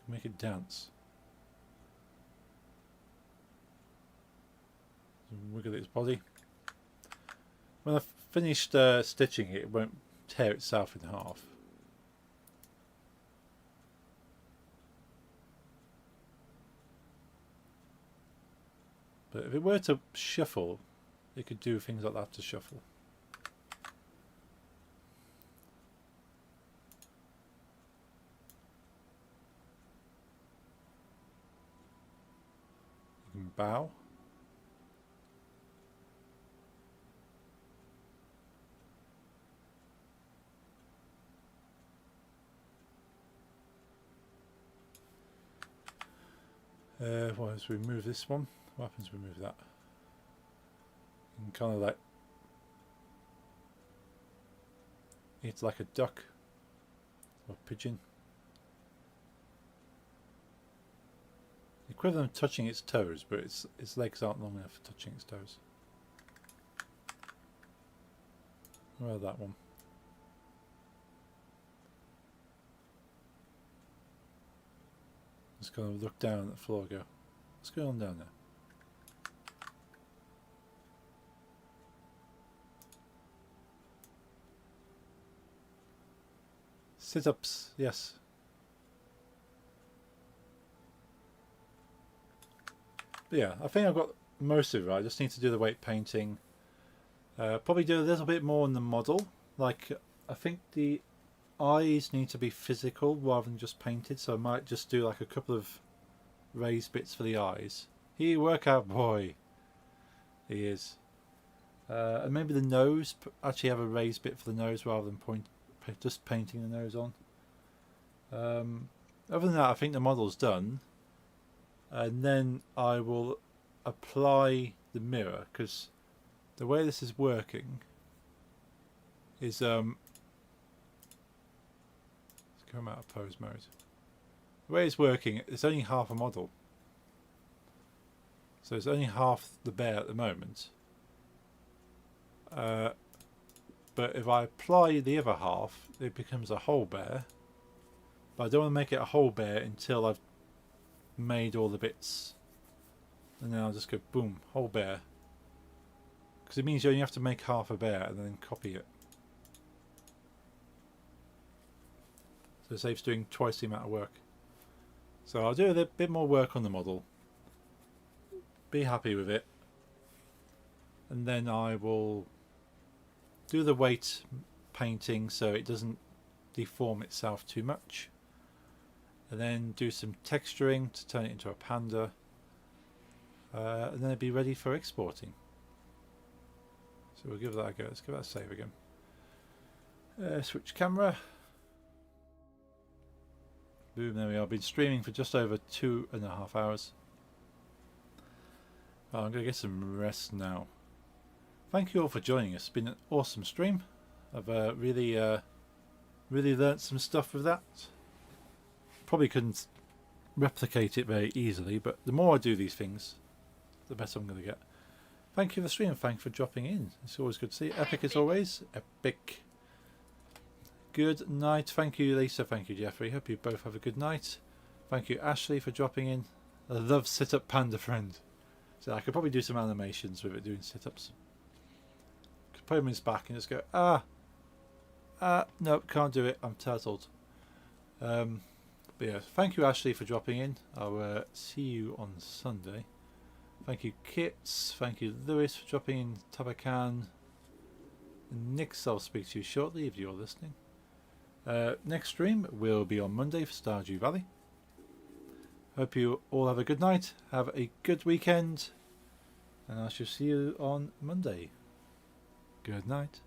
Make it dance. Wiggle its body. When I've finished stitching it, it won't tear itself in half. But if it were to shuffle, it could do things like that to shuffle. You can bow. Once we move this one, what happens if we move that? And kind of like, it's like a duck or pigeon. The equivalent of touching its toes, but its legs aren't long enough for touching its toes. Well, that one. Just kind of look down at the floor and go, what's going on down there? Sit-ups, yes. But yeah, I think I've got most of it. I just need to do the weight painting. Probably do a little bit more on the model. Like, I think the eyes need to be physical rather than just painted, so I might just do like a couple of raised bits for the eyes. He workout boy. He is. And maybe the nose, actually have a raised bit for the nose rather than just painting the nose on. Other than that, I think the model's done. And then I will apply the mirror, because the way this is working is come out of pose mode. The way it's working, it's only half a model, so it's only half the bear at the moment. But if I apply the other half, it becomes a whole bear. But I don't want to make it a whole bear until I've made all the bits, and then I'll just go boom, whole bear, because it means you only have to make half a bear and then copy it. So it saves doing twice the amount of work. So I'll do a bit more work on the model, be happy with it, and then I will do the weight painting so it doesn't deform itself too much, and then do some texturing to turn it into a panda, and then it'll be ready for exporting. So we'll give that a go. Let's give that a save again. Switch camera. Boom, there we are. I've been streaming for just over 2.5 hours. Well, I'm going to get some rest now. Thank you all for joining us. It's been an awesome stream. I've really learnt some stuff with that. Probably couldn't replicate it very easily, but the more I do these things, the better I'm going to get. Thank you for the stream. Thank you for dropping in. It's always good to see you. Epic as always. Epic. Good night. Thank you, Lisa. Thank you, Jeffrey. Hope you both have a good night. Thank you, Ashley, for dropping in. I love sit-up panda friend. So I could probably do some animations with it doing sit-ups. Could put him in his back and just go, no, can't do it. I'm turtled. But yeah, thank you, Ashley, for dropping in. I'll see you on Sunday. Thank you, Kits. Thank you, Lewis, for dropping in. Tabakan. Nix, I'll speak to you shortly if you're listening. Next stream will be on Monday for Stardew Valley. Hope you all have a good night. Have a good weekend. And I shall see you on Monday. Good night.